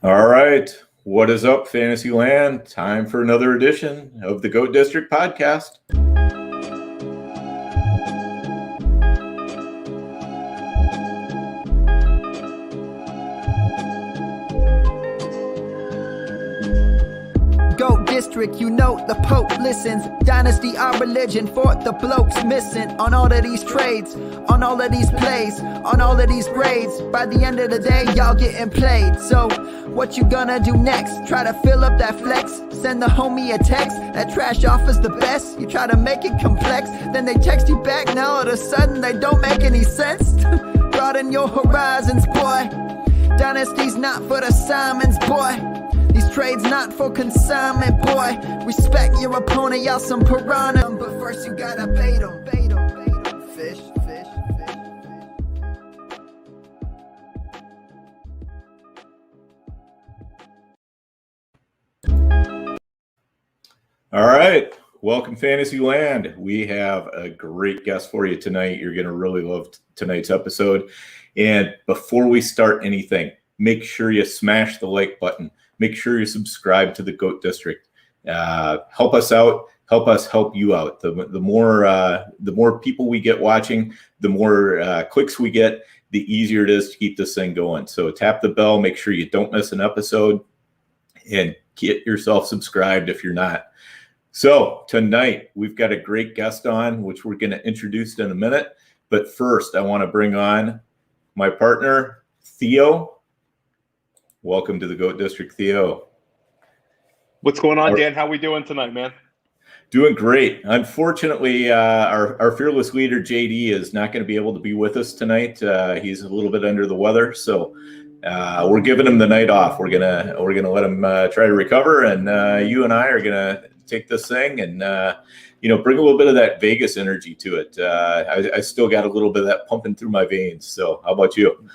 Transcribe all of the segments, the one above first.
All right. What is up, Fantasyland? Time for another edition of the GOAT District podcast. GOAT District, you know the Pope listens. Dynasty, our religion, for the blokes missing. On all of these trades, on all of these plays, on all of these grades. By the end of the day, y'all getting played. So, what you gonna do next? Try to fill up that flex? Send the homie a text? That trash offer's the best? You try to make it complex, then they text you back. Now all of a sudden they don't make any sense. Broaden your horizons, boy. Dynasty's not for the Simons, boy. These trades not for consignment, boy. Respect your opponent, y'all some piranha. But first you gotta bait 'em, bait 'em, bait 'em. Fish, fish, fish. All right. Welcome, Fantasyland. We have a great guest for you tonight. You're going to really love tonight's episode. And before we start anything, make sure you smash the like button. Make sure you subscribe to the GOAT District. Help us out. Help us help you out. The more people we get watching, the more clicks we get, the easier it is to keep this thing going. So tap the bell. Make sure you don't miss an episode, and get yourself subscribed if you're not. So tonight we've got a great guest on, which we're going to introduce in a minute. But first, I want to bring on my partner, Theo. Welcome to the GOAT District, Theo. What's going on, Dan? How we doing tonight, man? Doing great. Unfortunately, our fearless leader, JD, is not going to be able to be with us tonight. He's a little bit under the weather, so we're giving him the night off. We're gonna let him try to recover, and you and I are gonna take this thing and bring a little bit of that Vegas energy to it. I still got a little bit of that pumping through my veins. So how about you?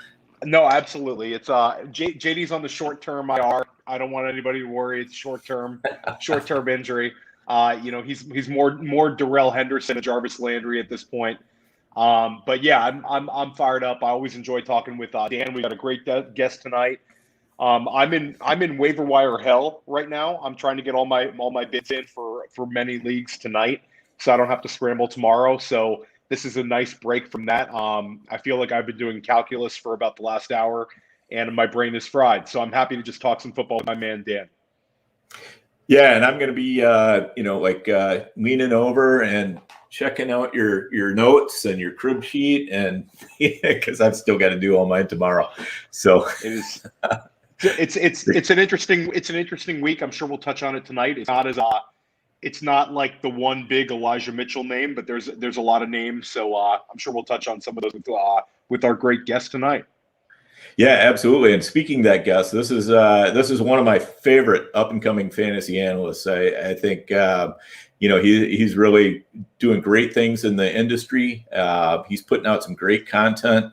No, absolutely. It's JD's on the short-term IR. I don't want anybody to worry. It's short-term injury. He's more Darrell Henderson and Jarvis Landry at this point. But yeah, I'm fired up. I always enjoy talking with Dan. We got a great guest tonight. I'm in waiver wire hell right now. I'm trying to get all my bits in for many leagues tonight, so I don't have to scramble tomorrow. So this is a nice break from that. I feel like I've been doing calculus for about the last hour, and my brain is fried. So I'm happy to just talk some football with my man Dan. Yeah, and I'm going to be leaning over and checking out your notes and your crib sheet, and because I've still got to do all mine tomorrow. So it is. It's an interesting week. I'm sure we'll touch on it tonight. It's not like the one big Elijah Mitchell name, but there's a lot of names. So I'm sure we'll touch on some of those with our great guest tonight. Yeah, absolutely. And speaking of that guest, this is one of my favorite up and coming fantasy analysts. I think he's really doing great things in the industry. He's putting out some great content.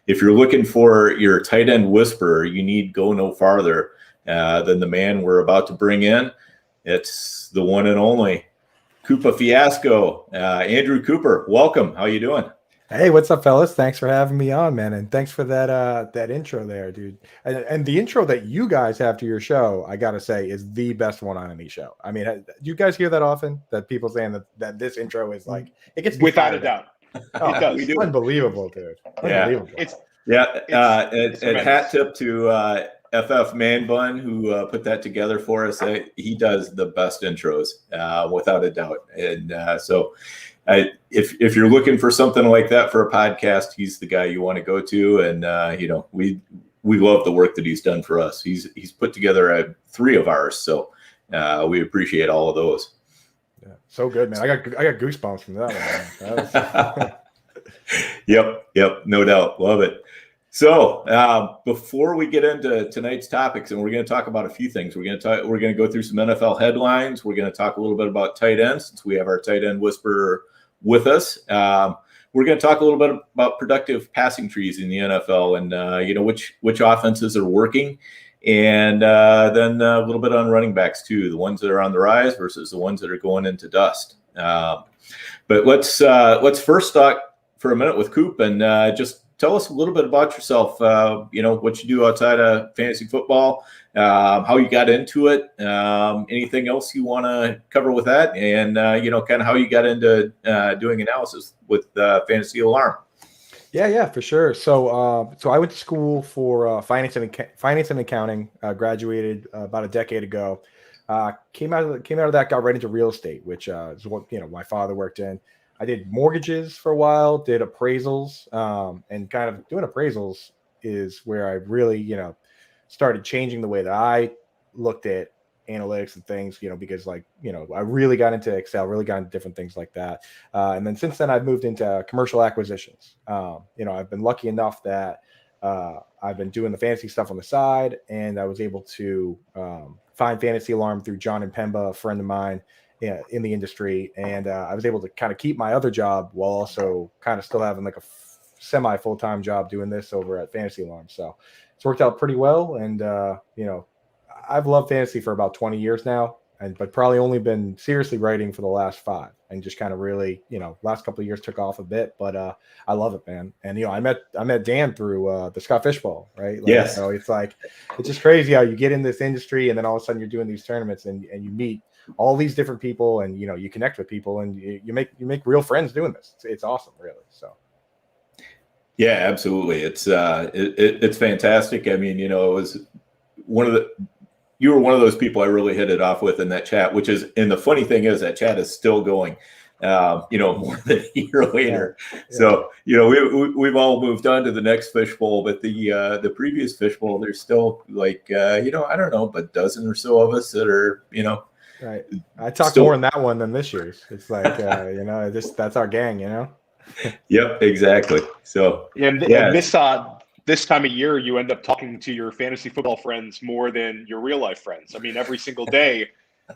If you're looking for your tight end whisperer, you need go no farther than the man we're about to bring in. It's the one and only Cooper Fiasco. Andrew Cooper, welcome. How you doing? Hey, what's up, fellas? Thanks for having me on, man, and thanks for that intro there, dude. And the intro that you guys have to your show, I gotta say, is the best one on any show. I mean, do you guys hear that often? That people saying that this intro is like it gets without a doubt. Oh, it does. It's unbelievable, dude. Unbelievable. And hat tip to FF Man Bun who put that together for us. He does the best intros, without a doubt. And if you're looking for something like that for a podcast, he's the guy you want to go to. And we love the work that he's done for us. He's put together 3 of ours, so we appreciate all of those. Yeah, so good, man. I got goosebumps from that one. Yep, no doubt, love it. So before we get into tonight's topics, and we're going to talk about a few things. We're going to go through some NFL headlines. We're going to talk a little bit about tight ends, since we have our tight end whisperer with us. We're going to talk a little bit about productive passing trees in the NFL, and which offenses are working, and then a little bit on running backs too, the ones that are on the rise versus the ones that are going into dust. But let's first talk for a minute with Coop and just tell us a little bit about yourself. What you do outside of fantasy football, how you got into it, anything else you want to cover with that, and kind of how you got into doing analysis with Fantasy Alarm. Yeah, for sure. So I went to school for finance and accounting. Graduated about a decade ago. Came out of that, got right into real estate, which is what my father worked in. I did mortgages for a while, did appraisals, and kind of doing appraisals is where I really started changing the way that I looked at analytics and things, because I really got into Excel, really got into different things like that. And then since then I've moved into commercial acquisitions. I've been lucky enough that I've been doing the fantasy stuff on the side, and I was able to find Fantasy Alarm through John and Pemba, a friend of mine in the industry. And I was able to kind of keep my other job while also kind of still having like a semi full-time job doing this over at Fantasy Alarm. So it's worked out pretty well. And, I've loved fantasy for about 20 years now, but probably only been seriously writing for the last 5, and just kind of really, last couple of years took off a bit, but I love it, man. And, I met Dan through the Scott Fishbowl, right? Yes. So it's just crazy how you get in this industry and then all of a sudden you're doing these tournaments and you meet all these different people, and, you connect with people, and you make real friends doing this. It's awesome, really. So. Yeah, absolutely. It's fantastic. I mean, it was you were one of those people I really hit it off with in that chat, and the funny thing is that chat is still going, more than a year later. Yeah. So, we've all moved on to the next fishbowl, but the previous fishbowl, there's still I don't know, but a dozen or so of us that are, right. I talked more in that one than this year's. It's that's our gang, Yep, exactly. So and this time of year, you end up talking to your fantasy football friends more than your real life friends. I mean, every single day,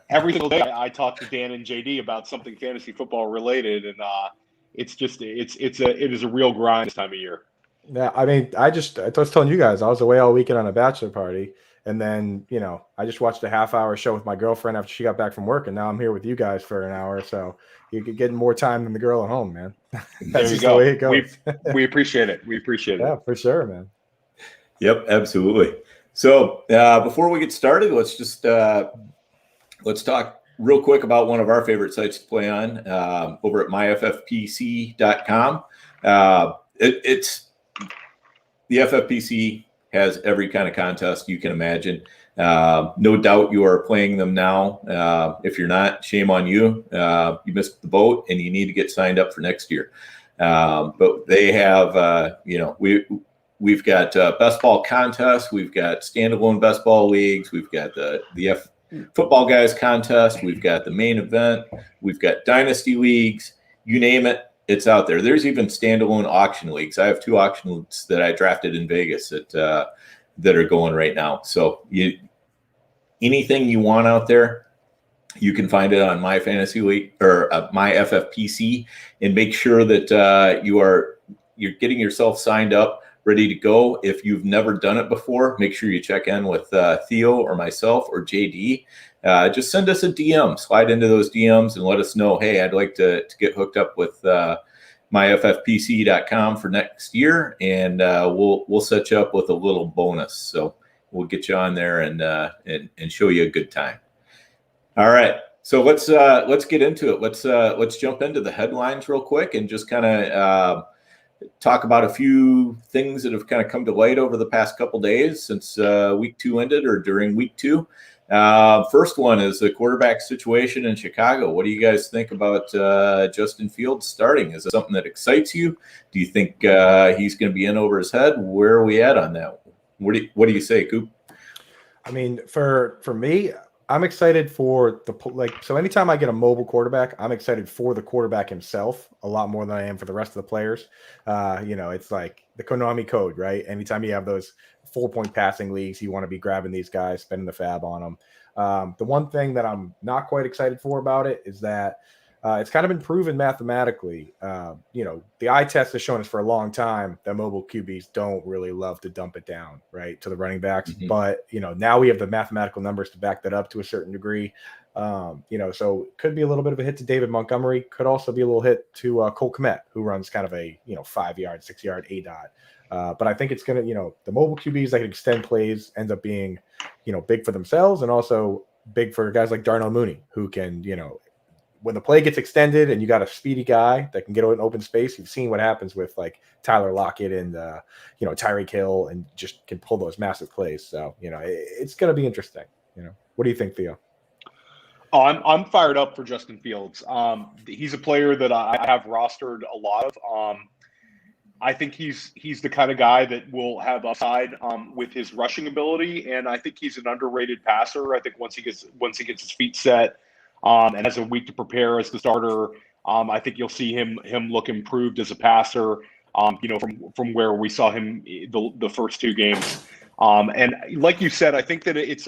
I talk to Dan and JD about something fantasy football related, and it is a real grind this time of year. Yeah, I mean, I was telling you guys, I was away all weekend on a bachelor party, and then I just watched a half-hour show with my girlfriend after she got back from work, and now I'm here with you guys for an hour, so you could get more time than the girl at home, man. That's just the way it goes. We appreciate it. Yeah, for sure, man. Yep, absolutely. So before we get started, let's talk real quick about one of our favorite sites to play on over at myffpc.com. It's the FFPC has every kind of contest you can imagine. No doubt you are playing them now. If you're not, shame on you. You missed the boat and you need to get signed up for next year. But they have, we've got best ball contests. We've got standalone best ball leagues. We've got the football guys contest. We've got the main event. We've got dynasty leagues. You name it, it's out there. There's even standalone auction leagues. I have 2 auction leagues that I drafted in Vegas that are going right now. So anything you want out there, you can find it on My Fantasy League or My FFPC, and make sure that you're getting yourself signed up, ready to go. If you've never done it before, make sure you check in with Theo or myself or JD. Just send us a DM, slide into those DMs and let us know, hey, I'd like to get hooked up with myffpc.com for next year, and we'll set you up with a little bonus. So we'll get you on there and show you a good time. All right, so let's get into it. Let's jump into the headlines real quick and just kind of talk about a few things that have kind of come to light over the past couple days since week 2 ended or during week 2. First one is the quarterback situation in Chicago. What do you guys think about Justin Fields starting? Is it something that excites you? Do you think he's going to be in over his head? Where are we at on that? What do you say, Coop? I mean, for me, I'm excited for so anytime I get a mobile quarterback, I'm excited for the quarterback himself a lot more than I am for the rest of the players. It's like the Konami code, right? Anytime you have those 4-point passing leagues, you want to be grabbing these guys, spending the fab on them. The one thing that I'm not quite excited for about it is that it's kind of been proven mathematically. The eye test has shown us for a long time that mobile QBs don't really love to dump it down, right, to the running backs. Mm-hmm. But, now we have the mathematical numbers to back that up to a certain degree. So it could be a little bit of a hit to David Montgomery. Could also be a little hit to Cole Kmet, who runs kind of a 5-yard, 6-yard A dot. But I think it's gonna the mobile QBs that can extend plays end up being big for themselves and also big for guys like Darnell Mooney, who can when the play gets extended and you got a speedy guy that can get out in open space. You've seen what happens with like Tyler Lockett and Tyreek Hill, and just can pull those massive plays. So it's gonna be interesting. What do you think, Theo? Oh, I'm fired up for Justin Fields. He's a player that I have rostered a lot of. I think he's the kind of guy that will have upside with his rushing ability, and I think he's an underrated passer. I think once he gets his feet set and has a week to prepare as the starter, I think you'll see him look improved as a passer. From where we saw him the first 2 games, and like you said, I think that it's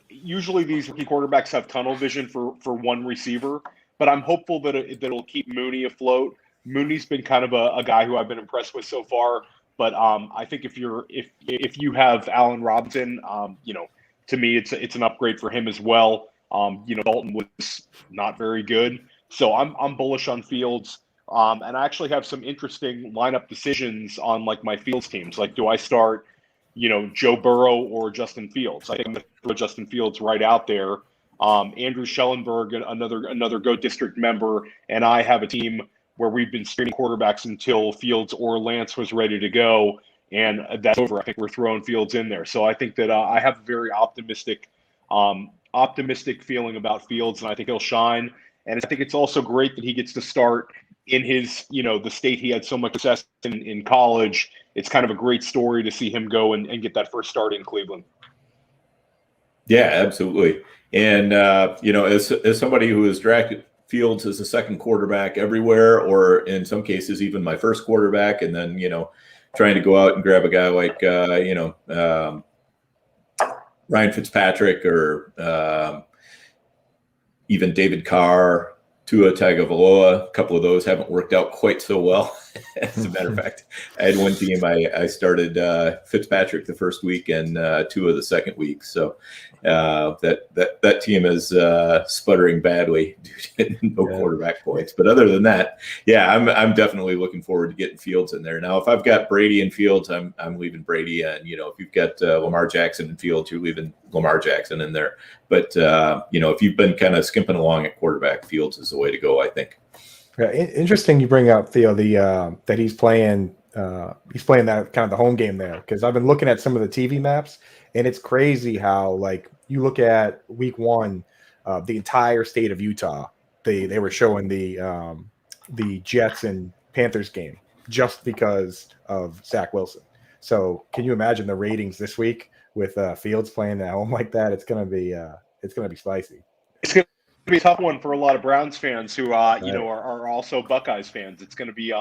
usually these rookie quarterbacks have tunnel vision for one receiver, but I'm hopeful that it'll keep Mooney afloat. Mooney's been kind of a guy who I've been impressed with so far, but I think if you have Allen Robinson, to me it's an upgrade for him as well. Dalton was not very good, so I'm bullish on Fields, and I actually have some interesting lineup decisions on like my Fields teams. Like, do I start Joe Burrow or Justin Fields? I think I'm going to throw Justin Fields right out there. Andrew Schellenberg, another GOAT District member, and I have a team where we've been screening quarterbacks until Fields or Lance was ready to go, and that's over. I think we're throwing Fields in there. So I think that I have a very optimistic feeling about Fields, and I think he'll shine. And I think it's also great that he gets to start in his, the state he had so much success in college. It's kind of a great story to see him go and get that first start in Cleveland. Yeah, absolutely. And, as somebody who has drafted Fields as a second quarterback everywhere, or in some cases, even my first quarterback, and then, trying to go out and grab a guy like, Ryan Fitzpatrick or even David Carr, Tua Tagovailoa. A couple of those haven't worked out quite so well. As a matter of fact, I had one team I started Fitzpatrick the first week and Tua the second week. So that team is sputtering badly due to no quarterback points. But other than that, yeah, I'm definitely looking forward to getting Fields in there. Now, if I've got Brady and Fields, I'm leaving Brady, and if you've got Lamar Jackson and Fields, you're leaving Lamar Jackson in there. But if you've been kind of skimping along at quarterback, Fields is the way to go, I think. Yeah, interesting you bring up, Theo, that he's playing that kind of the home game there, because I've been looking at some of the TV maps, and it's crazy how, like, you look at week 1, the entire state of Utah, they were showing the Jets and Panthers game just because of Zach Wilson. So can you imagine the ratings this week with Fields playing at home like that? It's gonna be spicy. It's gonna be a tough one for a lot of Browns fans who are also Buckeyes fans. It's gonna be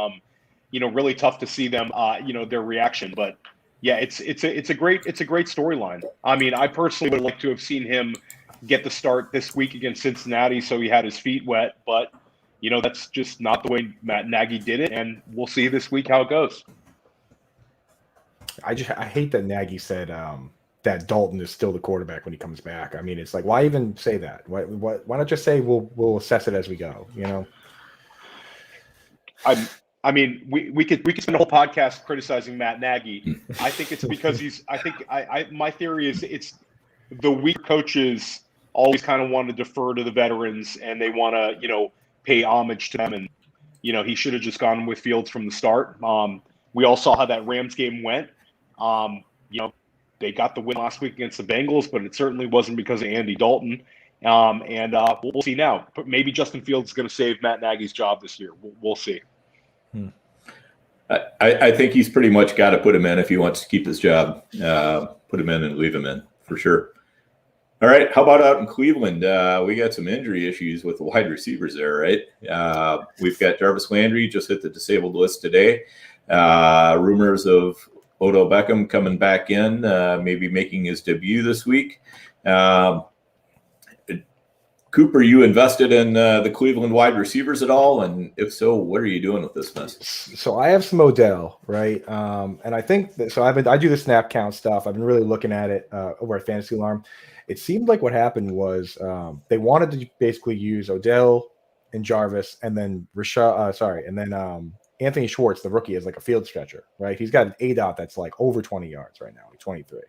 really tough to see them their reaction. But yeah, it's a great storyline. I mean, I personally would like to have seen him get the start this week against Cincinnati, so he had his feet wet. But that's just not the way Matt Nagy did it, and we'll see this week how it goes. I hate that Nagy said that Dalton is still the quarterback when he comes back. I mean, it's like, why even say that? Why not just say we'll assess it as we go? I mean, we could spend a whole podcast criticizing Matt Nagy. I think it's because my theory is it's the weak coaches always kind of want to defer to the veterans, and they want to pay homage to them, and he should have just gone with Fields from the start. We all saw how that Rams game went. They got the win last week against the Bengals, but it certainly wasn't because of Andy Dalton. We'll see now. But maybe Justin Fields is going to save Matt Nagy's job this year. We'll see. I think he's pretty much got to put him in if he wants to keep his job. Put him in and leave him in for sure. All right. How about out in Cleveland? We got some injury issues with the wide receivers there, right? We've got Jarvis Landry just hit the disabled list today. Rumors of Odell Beckham coming back in, maybe making his debut this week. Cooper, you invested in the Cleveland wide receivers at all? And if so, what are you doing with this mess? So I have some Odell, right? And I think that, so I do the snap count stuff. I've been really looking at it over at Fantasy Alarm. It seemed like what happened was they wanted to basically use Odell and Jarvis, and then Anthony Schwartz, the rookie, is like a field stretcher, right? He's got an ADOT that's like over 20 yards right now, like 23.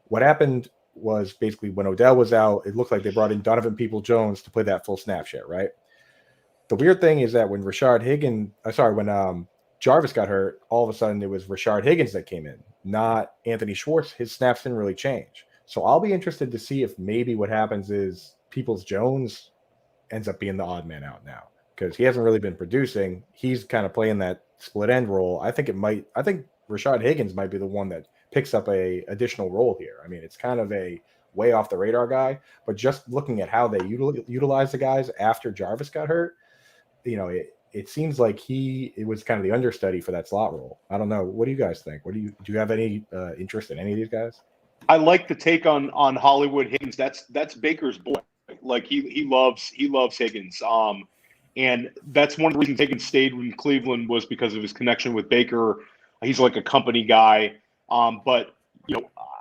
What happened was basically when Odell was out, it looked like they brought in Donovan Peoples-Jones to play that full snap share, right? The weird thing is that when Jarvis got hurt, all of a sudden it was Rashard Higgins that came in, not Anthony Schwartz. His snaps didn't really change. So I'll be interested to see if maybe what happens is Peoples-Jones ends up being the odd man out now because he hasn't really been producing. He's kind of playing that split end role. I think Rashard Higgins might be the one that picks up a additional role here. I mean, it's kind of a way off the radar guy, but just looking at how they utilize the guys after Jarvis got hurt, it seems like it was kind of the understudy for that slot role. I don't know. What do you guys think? Do you have any interest in any of these guys? I like the take on Hollywood Higgins. That's Baker's boy. Like he loves Higgins. And that's one of the reasons Higgins stayed in Cleveland was because of his connection with Baker. He's like a company guy. But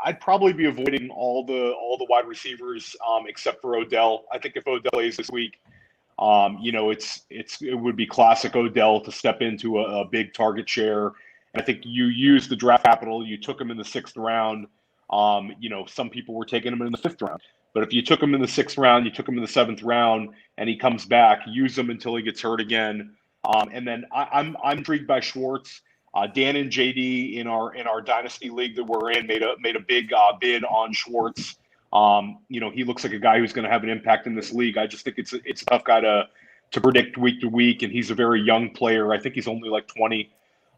I'd probably be avoiding all the wide receivers except for Odell. I think if Odell plays this week, it would be classic Odell to step into a big target share. And I think you use the draft capital. You took him in the 6th round. Some people were taking him in the 5th round. But if you took him in the 6th round, you took him in the 7th round, and he comes back, use him until he gets hurt again. And then I'm intrigued by Schwartz. Dan and JD in our Dynasty league that we're in made a big bid on Schwartz. He looks like a guy who's going to have an impact in this league. I just think it's a tough guy to predict week to week, and he's a very young player. I think he's only like 20.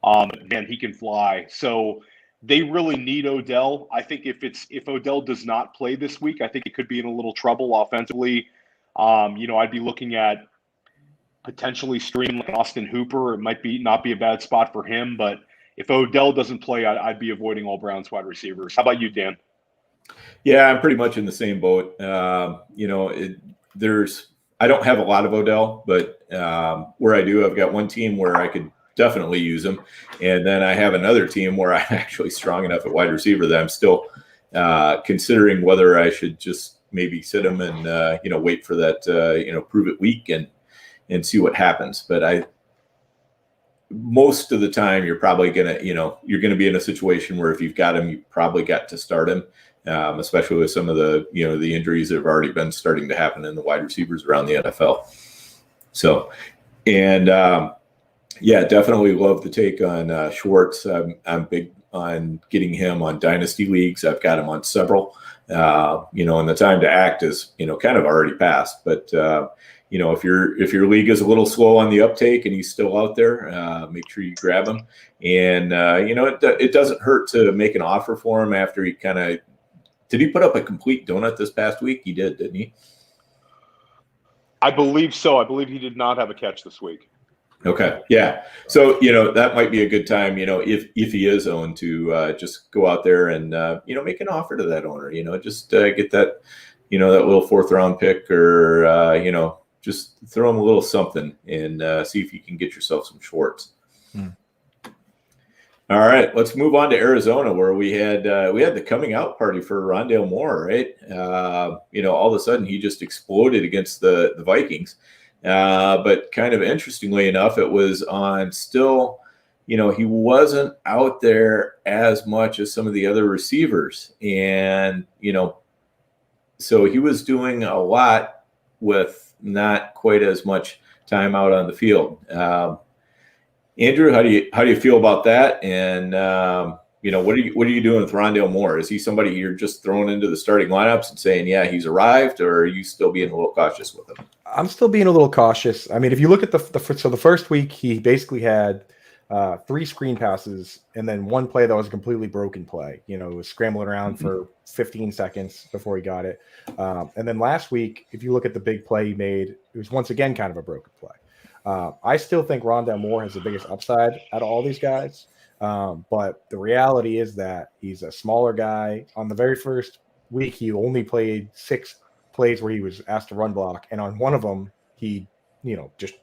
Man, he can fly. So they really need Odell. I think if Odell does not play this week, I think he could be in a little trouble offensively. I'd be looking at potentially streaming like Austin Hooper. It might not be a bad spot for him, but if Odell doesn't play, I'd be avoiding all Browns wide receivers. How about you, Dan? Yeah, I'm pretty much in the same boat. I don't have a lot of Odell, but where I do, I've got one team where I could definitely use him, and then I have another team where I'm actually strong enough at wide receiver that I'm still considering whether I should just maybe sit him and wait for that prove it week and see what happens. But most of the time you're probably gonna be in a situation where if you've got him, you probably got to start him, especially with some of the the injuries that have already been starting to happen in the wide receivers around the NFL. So, and definitely love the take on Schwartz. I'm big on getting him on Dynasty leagues. I've got him on several. And the time to act is kind of already passed. But if your league is a little slow on the uptake and he's still out there, make sure you grab him. And it doesn't hurt to make an offer for him after he did he put up a complete donut this past week? He did, didn't he? I believe so. I believe he did not have a catch this week. Okay. Yeah. So, that might be a good time, if he is owned to just go out there and, make an offer to that owner, just get that, that little 4th round pick or, just throw him a little something and see if you can get yourself some Schwartz. All right, let's move on to Arizona, where we had the coming out party for Rondale Moore, right? All of a sudden he just exploded against the Vikings. But kind of interestingly enough, it was on still, he wasn't out there as much as some of the other receivers. And, so he was doing a lot with not quite as much time out on the field. Andrew, how do you feel about that? And, what are you doing with Rondale Moore? Is he somebody you're just throwing into the starting lineups and saying, yeah, he's arrived, or are you still being a little cautious with him? I'm still being a little cautious. I mean, if you look at the first week, he basically had 3 screen passes and then 1 play that was a completely broken play. It was scrambling around for 15 seconds before he got it. And then last week, if you look at the big play he made, it was once again kind of a broken play. I still think Rondale Moore has the biggest upside out of all these guys. But the reality is that he's a smaller guy. On the very first week, he only played 6 plays where he was asked to run block, and on one of them, he, just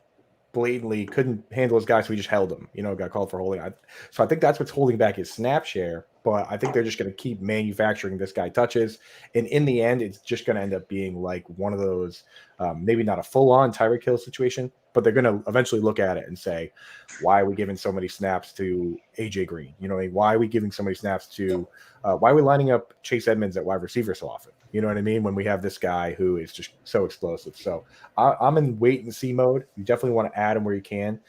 blatantly couldn't handle his guy, so he just held him. Got called for holding. So I think that's what's holding back his snap share. But I think they're just going to keep manufacturing this guy touches, and in the end, it's just going to end up being like one of those, maybe not a full-on Tyreek Hill situation, but they're going to eventually look at it and say, why are we giving so many snaps to AJ Green? Why are we giving so many snaps to? Why are we lining up Chase Edmonds at wide receiver so often? You know what I mean? When we have this guy who is just so explosive. So I'm in wait and see mode. You definitely want to add him where you can.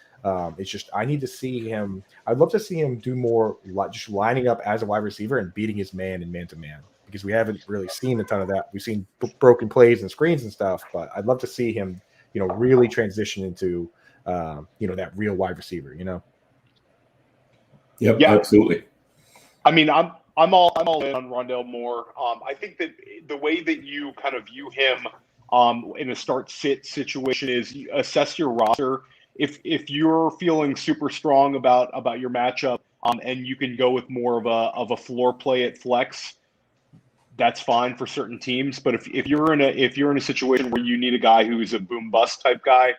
It's just I need to see him. I'd love to see him do more, just lining up as a wide receiver and beating his man in man-to-man, because we haven't really seen a ton of that. We've seen broken plays and screens and stuff, but I'd love to see him, really transition into, that real wide receiver. Yep, Yeah, absolutely. I mean, I'm all in on Rondale Moore. I think that the way that you kind of view him in a start-sit situation is you assess your roster. If you're feeling super strong about your matchup, and you can go with more of a floor play at flex, that's fine for certain teams. But if you're in a situation where you need a guy who's a boom bust type guy,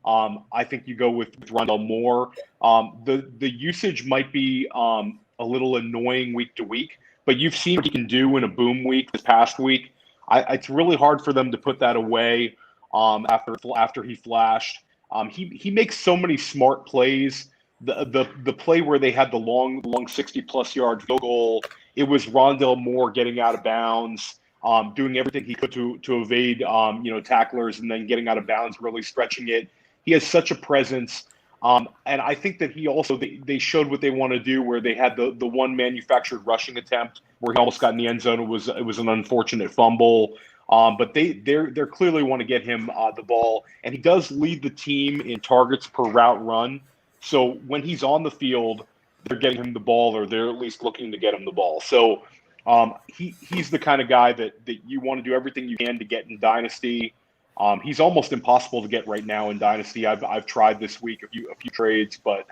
I think you go with Rondale Moore. The usage might be a little annoying week to week, but you've seen what he can do in a boom week this past week. It's really hard for them to put that away after he flashed. He makes so many smart plays. The play where they had the long 60-plus yard field goal, it was Rondale Moore getting out of bounds, doing everything he could to evade tacklers, and then getting out of bounds, really stretching it. He has such a presence. And I think that they showed what they want to do, where they had the one manufactured rushing attempt where he almost got in the end zone. It was an unfortunate fumble. But they're clearly want to get him the ball, and he does lead the team in targets per route run. So when he's on the field, they're getting him the ball, or they're at least looking to get him the ball. So he's the kind of guy that you want to do everything you can to get in Dynasty. He's almost impossible to get right now in Dynasty. I've tried this week a few trades, but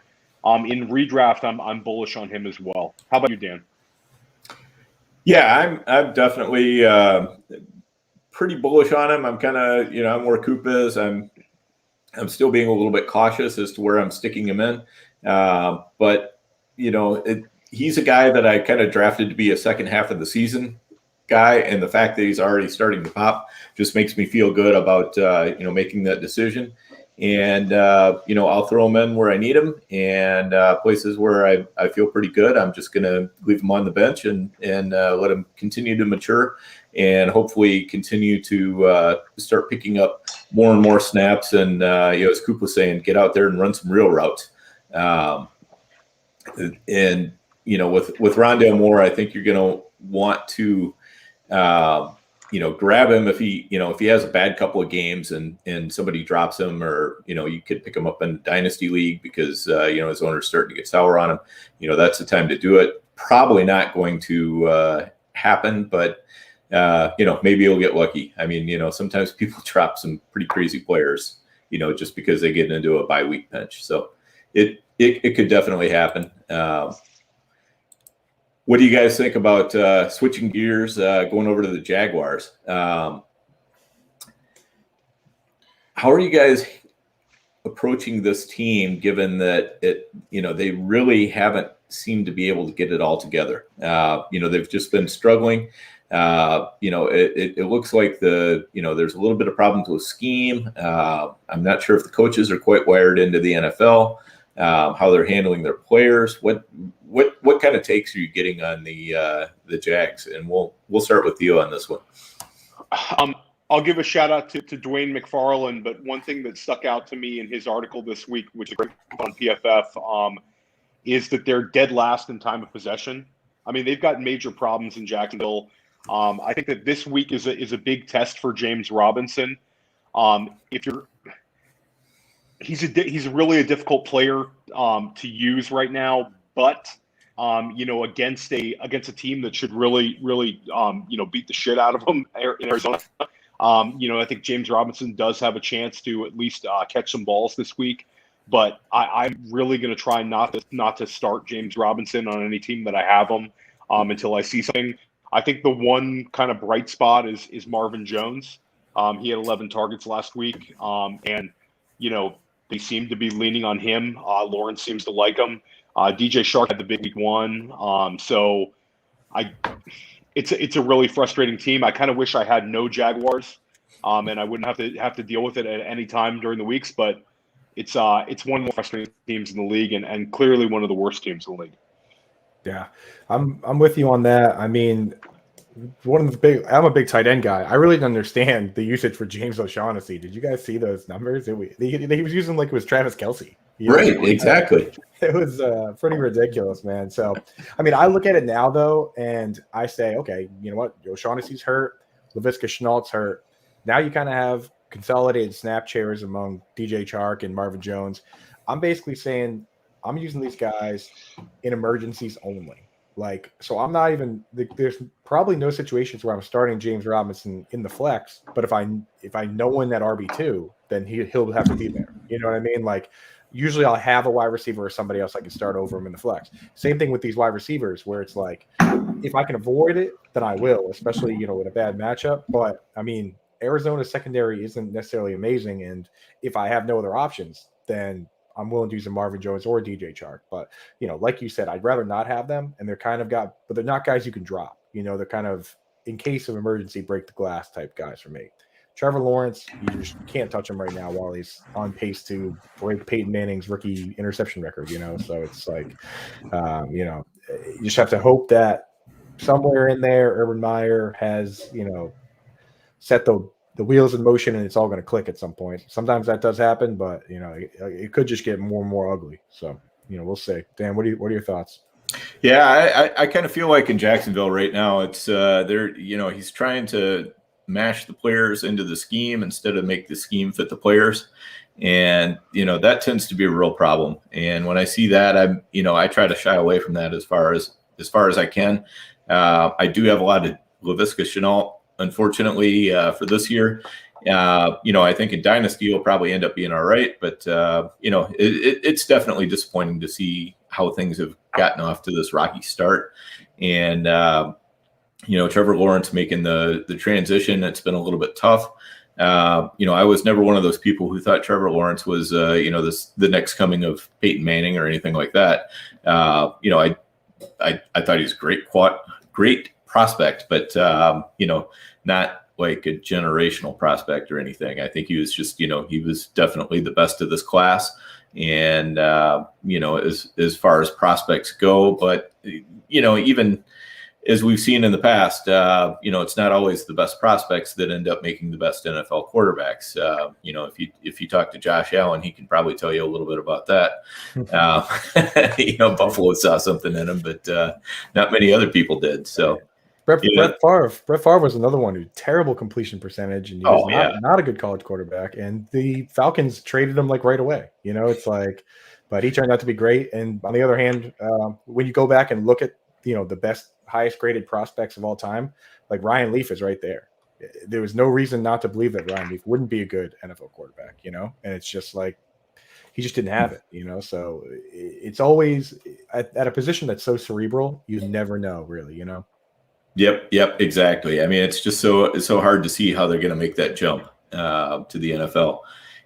in redraft I'm bullish on him as well. How about you, Dan? Yeah, I'm definitely pretty bullish on him. I'm kind of, I'm where Coop is. I'm still being a little bit cautious as to where I'm sticking him in. But he's a guy that I kind of drafted to be a second half of the season guy, and the fact that he's already starting to pop just makes me feel good about making that decision. And I'll throw him in where I need him, and places where I feel pretty good, I'm just going to leave him on the bench and let him continue to mature, and hopefully continue to start picking up more and more snaps. And as Coop was saying, get out there and run some real routes. With Rondale Moore, I think you're going to want to grab him if he has a bad couple of games and somebody drops him, or you could pick him up in Dynasty League because his owner's starting to get sour on him. That's the time to do it. Probably not going to happen, but maybe he'll get lucky. I mean, sometimes people drop some pretty crazy players, just because they get into a bye week bench. So it could definitely happen. What do you guys think about switching gears, going over to the Jaguars? How are you guys approaching this team, given that they really haven't seemed to be able to get it all together? They've just been struggling. It looks like there's a little bit of problems with scheme. I'm not sure if the coaches are quite wired into the NFL, how they're handling their players. What kind of takes are you getting on the Jags? And we'll start with you on this one. I'll give a shout out to Dwayne McFarland, but one thing that stuck out to me in his article this week, which is great on PFF, is that they're dead last in time of possession. I mean, they've got major problems in Jacksonville. I think that this week is a big test for James Robinson. He's really a difficult player to use right now, but against a team that should really beat the shit out of them in Arizona. I think James Robinson does have a chance to at least catch some balls this week, but I'm really going to try not to start James Robinson on any team that I have him until I see something. I think the one kind of bright spot is Marvin Jones. He had 11 targets last week, and they seem to be leaning on him. Lawrence seems to like him. DJ Shark had the big week 1, so it's a really frustrating team. I kind of wish I had no Jaguars, and I wouldn't have to deal with it at any time during the weeks. But it's one of the more frustrating teams in the league, and clearly one of the worst teams in the league. Yeah, I'm with you on that. I mean, I'm a big tight end guy. I really didn't understand the usage for James O'Shaughnessy. Did you guys see those numbers? He was using like it was Travis Kelce. Right, exactly. It was pretty ridiculous, man. So, I mean, I look at it now though, and I say, okay, you know what? O'Shaughnessy's hurt. Laviska Shenault's hurt. Now you kind of have consolidated snap shares among DJ Chark and Marvin Jones. I'm basically saying I'm using these guys in emergencies only. Like, so I'm not even there's probably no situations where I'm starting James Robinson in the flex, but if I know in that RB2, then he'll have to be there. You know what I mean? Like, usually I'll have a wide receiver or somebody else I can start over him in the flex. Same thing with these wide receivers where it's like, if I can avoid it, then I will, especially, in a bad matchup. But I mean, Arizona's secondary isn't necessarily amazing. And if I have no other options, then I'm willing to use a Marvin Jones or DJ Chark. But, like you said, I'd rather not have them. And they're kind of but they're not guys you can drop. They're kind of, in case of emergency, break the glass type guys for me. Trevor Lawrence, you just can't touch him right now while he's on pace to break Peyton Manning's rookie interception record, So it's like, you just have to hope that somewhere in there, Urban Meyer has, set the wheels in motion and it's all going to click at some point. Sometimes that does happen, but, it could just get more and more ugly. So, we'll see. Dan, what are your thoughts? Yeah, I kind of feel like in Jacksonville right now, it's he's trying to mash the players into the scheme instead of make the scheme fit the players. And, that tends to be a real problem. And when I see that, I try to shy away from that as far as I can. I do have a lot of Laviska Shenault, unfortunately, for this year. I think in Dynasty he'll probably end up being all right, but it's definitely disappointing to see how things have gotten off to this rocky start. And Trevor Lawrence making the transition, it's been a little bit tough. I was never one of those people who thought Trevor Lawrence was the next coming of Peyton Manning or anything like that. I thought he was great prospect, but not like a generational prospect or anything. I think he was just, he was definitely the best of this class. And, as far as prospects go, but, even as we've seen in the past, it's not always the best prospects that end up making the best NFL quarterbacks. If you talk to Josh Allen, he can probably tell you a little bit about that. Buffalo saw something in him, but not many other people did. So Brett Favre was another one who terrible completion percentage, and he was not a good college quarterback. And the Falcons traded him like right away. It's like, but he turned out to be great. And on the other hand, when you go back and look at the best, highest graded prospects of all time, like Ryan Leaf is right there. There was no reason not to believe that Ryan Leaf wouldn't be a good NFL quarterback. And it's just like he just didn't have it. So it's always at a position that's so cerebral, you never know really. Yep, exactly. I mean, it's just so hard to see how they're going to make that jump to the NFL.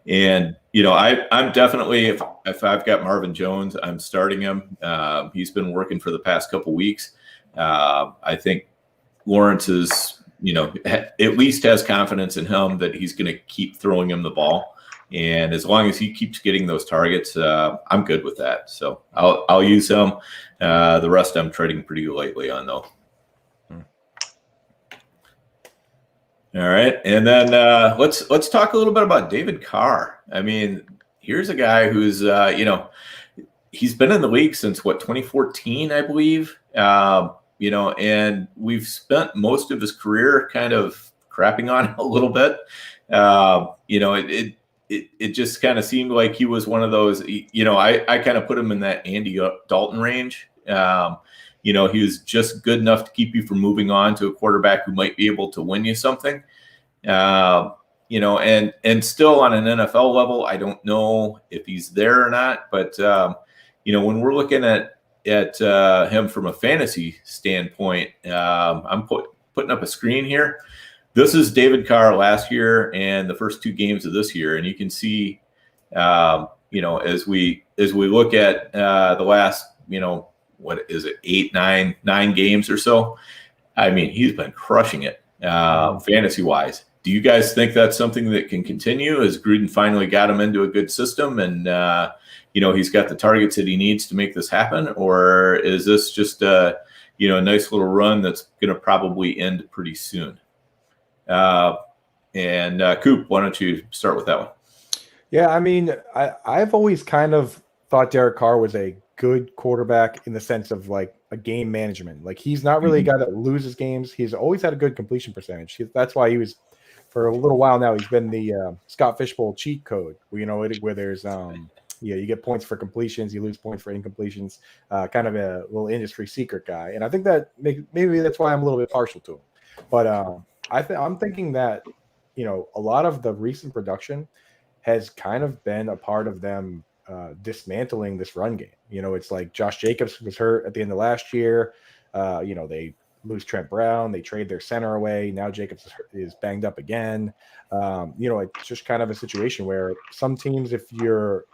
And I'm definitely, if I've got Marvin Jones, I'm starting him. He's been working for the past couple weeks. I think Lawrence is, at least has confidence in him that he's going to keep throwing him the ball. And as long as he keeps getting those targets, I'm good with that. So I'll use him. The rest I'm trading pretty lightly on though. All right. And then let's talk a little bit about David Carr. I mean, here's a guy who's, he's been in the league since 2014, I believe. And we've spent most of his career kind of crapping on him a little bit. It just kind of seemed like he was one of those, I kind of put him in that Andy Dalton range. He was just good enough to keep you from moving on to a quarterback who might be able to win you something. And still on an NFL level, I don't know if he's there or not. But, when we're looking at him from a fantasy standpoint, I'm putting up a screen here. this is David Carr last year and the first 2 games of this year, and you can see, as we look at the last, what is it, 8, 9 games or so. I mean, he's been crushing it fantasy wise. Do you guys think that's something that can continue? Has Gruden finally got him into a good system and he's got the targets that he needs to make this happen, or is this just a nice little run that's going to probably end pretty soon? Coop, why don't you start with that one? Yeah, I mean, I've always kind of thought Derek Carr was a good quarterback in the sense of like a game management. Like he's not really a guy that loses games. He's always had a good completion percentage. That's why he was, for a little while now, he's been the Scott Fishbowl cheat code, where there's you get points for completions, you lose points for incompletions, kind of a little industry secret guy. And I think that maybe that's why I'm a little bit partial to him. But I'm thinking that a lot of the recent production has kind of been a part of them dismantling this run game. It's like Josh Jacobs was hurt at the end of last year. They lose Trent Brown. They trade their center away. Now Jacobs is banged up again. It's just kind of a situation where some teams, if you're,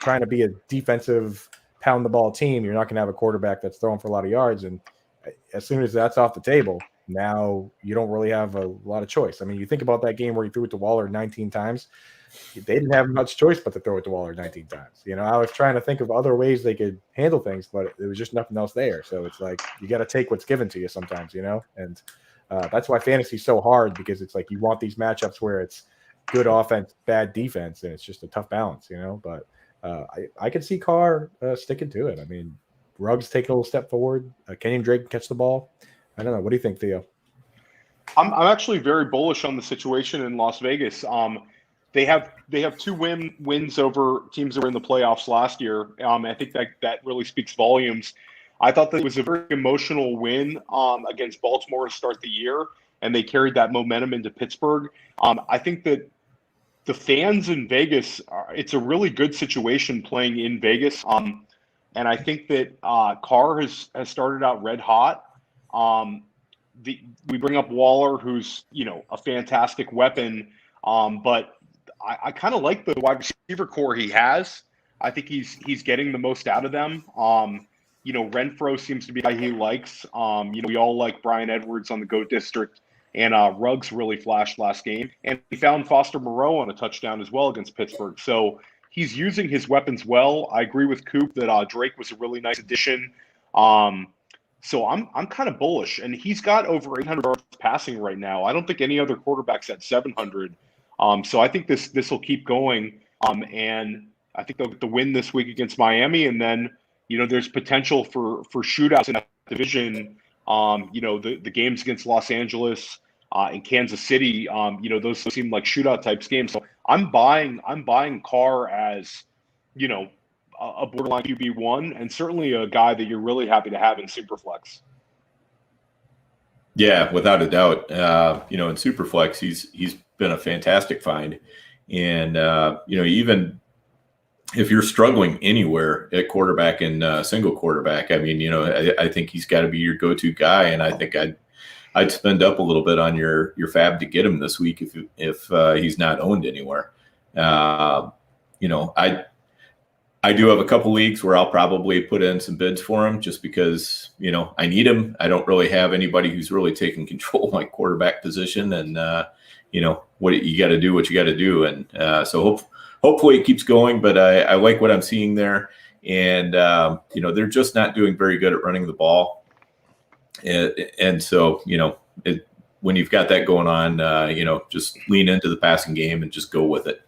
trying to be a defensive pound the ball team, you're not going to have a quarterback that's throwing for a lot of yards. And as soon as that's off the table, now you don't really have a lot of choice. I mean, you think about that game where he threw it to Waller 19 times. They didn't have much choice but to throw it to Waller 19 times. I was trying to think of other ways they could handle things, but there was just nothing else there. So it's like you got to take what's given to you sometimes, and that's why fantasy is so hard, because it's like you want these matchups where it's good offense, bad defense, and it's just a tough balance, But I could see Carr sticking to it. I mean, Ruggs taking a little step forward. Kenyon Drake can catch the ball. I don't know. What do you think, Theo? I'm actually very bullish on the situation in Las Vegas. They have 2 wins over teams that were in the playoffs last year. I think that really speaks volumes. I thought that it was a very emotional win against Baltimore to start the year, and they carried that momentum into Pittsburgh. I think that the fans in Vegas, it's a really good situation playing in Vegas. And I think that Carr has started out red hot. We bring up Waller, who's a fantastic weapon, but I kind of like the wide receiver core he has. I think he's getting the most out of them. Renfro seems to be a guy he likes. We all like Brian Edwards on the GOAT District, and Ruggs really flashed last game. And he found Foster Moreau on a touchdown as well against Pittsburgh. So he's using his weapons well. I agree with Coop that Drake was a really nice addition. So I'm kind of bullish, and he's got over 800 yards passing right now. I don't think any other quarterback's at 700. So I think this will keep going. And I think they'll get the win this week against Miami, and then there's potential for shootouts in that division. The games against Los Angeles and Kansas City, those seem like shootout types games. So I'm buying Carr as a borderline QB1, and certainly a guy that you're really happy to have in Superflex. Yeah, without a doubt. In Superflex, he's been a fantastic find, and even if you're struggling anywhere at quarterback and single quarterback, I mean, I think he's got to be your go-to guy, and I think I'd spend up a little bit on your fab to get him this week if he's not owned anywhere. I do have a couple leagues where I'll probably put in some bids for him just because, I need him. I don't really have anybody who's really taking control of my quarterback position, and, what you got to do, what you got to do. And so hopefully it keeps going, but I like what I'm seeing there. And, they're just not doing very good at running the ball. And so, when you've got that going on, just lean into the passing game and just go with it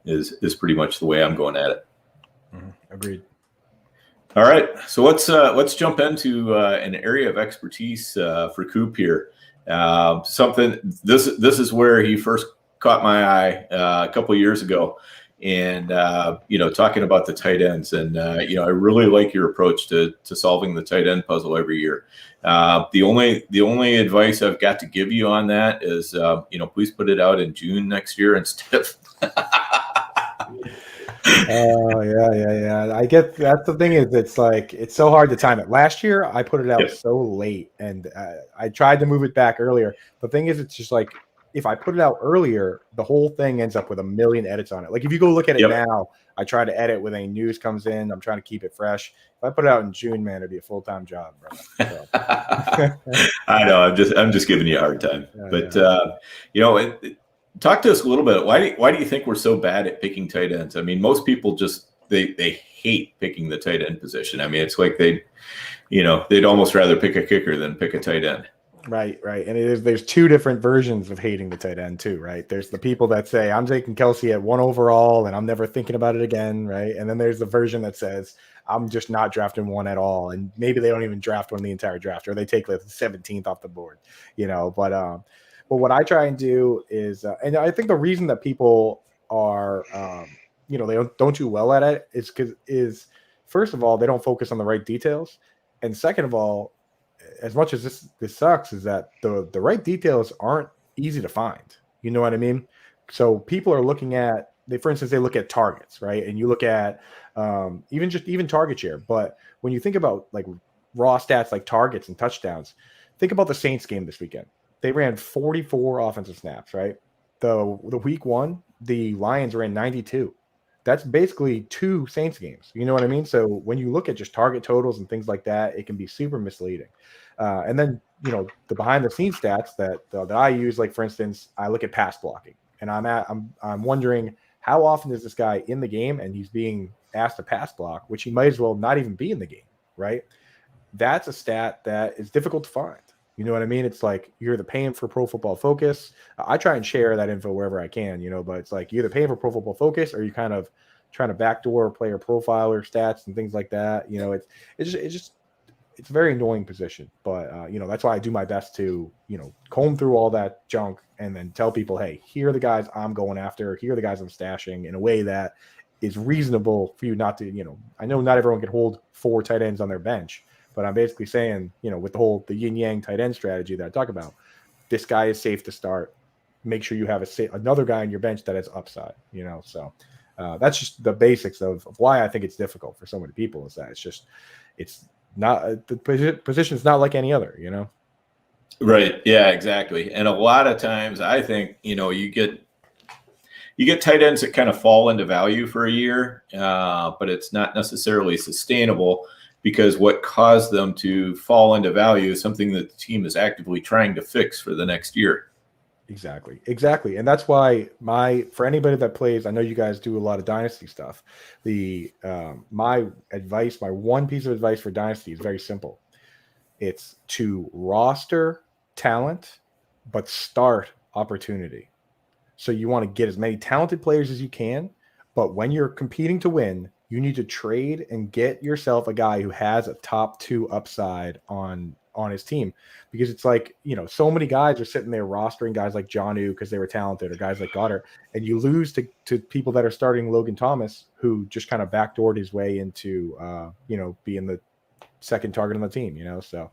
is pretty much the way I'm going at it. Agreed. All right, so let's jump into an area of expertise for Coop here. Something this is where he first caught my eye a couple of years ago, and talking about the tight ends, and I really like your approach to solving the tight end puzzle every year. The only advice I've got to give you on that is please put it out in June next year instead of. Oh yeah. I get that's the thing is it's so hard to time it. Last year I put it out so late, and I tried to move it back earlier. The thing is, it's just like if I put it out earlier, the whole thing ends up with a million edits on it. Like if you go look at it now, I try to edit when any news comes in. I'm trying to keep it fresh. If I put it out in June, man, it'd be a full-time job, bro. So. I know. I'm just giving you a hard time. But talk to us a little bit. Why do you think we're so bad at picking tight ends? I mean, most people just they hate picking the tight end position. I mean, it's like they'd almost rather pick a kicker than pick a tight end. Right. And there's two different versions of hating the tight end too, right? There's the people that say, I'm taking Kelsey at 1 overall and I'm never thinking about it again, right? And then there's the version that says, I'm just not drafting one at all. And maybe they don't even draft one the entire draft, or they take like the 17th off the board, But what I try and do is, and I think the reason that people are, they don't do well at it is first of all, they don't focus on the right details. And second of all, as much as this sucks, is that the right details aren't easy to find. You know what I mean? So people are looking at, for instance, they look at targets, right? And you look at even target share. But when you think about like raw stats like targets and touchdowns, think about the Saints game this weekend. They ran 44 offensive snaps, right? The week one, the Lions ran 92. That's basically 2 Saints games. You know what I mean? So when you look at just target totals and things like that, it can be super misleading. And then, the behind the scenes stats that I use, like for instance, I look at pass blocking, and I'm wondering how often is this guy in the game and he's being asked to pass block, which he might as well not even be in the game, right? That's a stat that is difficult to find. You know what I mean? It's like you're either paying for Pro Football Focus. I try and share that info wherever I can, but it's like you're either paying for Pro Football Focus or you kind of trying to backdoor player profiler stats and things like that. It's a very annoying position, but that's why I do my best to, comb through all that junk and then tell people, hey, here are the guys I'm going after. Here are the guys I'm stashing in a way that is reasonable for you not to, I know not everyone can hold 4 tight ends on their bench. But I'm basically saying, with the yin yang tight end strategy that I talk about, this guy is safe to start. Make sure you have another guy on your bench that has upside. So that's just the basics of why I think it's difficult for so many people. Is that it's not the position is not like any other. Right. Yeah. Exactly. And a lot of times, I think you get tight ends that kind of fall into value for a year, but it's not necessarily sustainable. Because what caused them to fall into value is something that the team is actively trying to fix for the next year. Exactly. And that's why for anybody that plays, I know you guys do a lot of Dynasty stuff. My one piece of advice for Dynasty is very simple. It's to roster talent, but start opportunity. So you want to get as many talented players as you can, but when you're competing to win, you need to trade and get yourself a guy who has a top 2 upside on his team, because it's like, so many guys are sitting there rostering guys like Jonnu because they were talented, or guys like Goddard, and you lose to people that are starting Logan Thomas, who just kind of backdoored his way into, being the second target on the team, So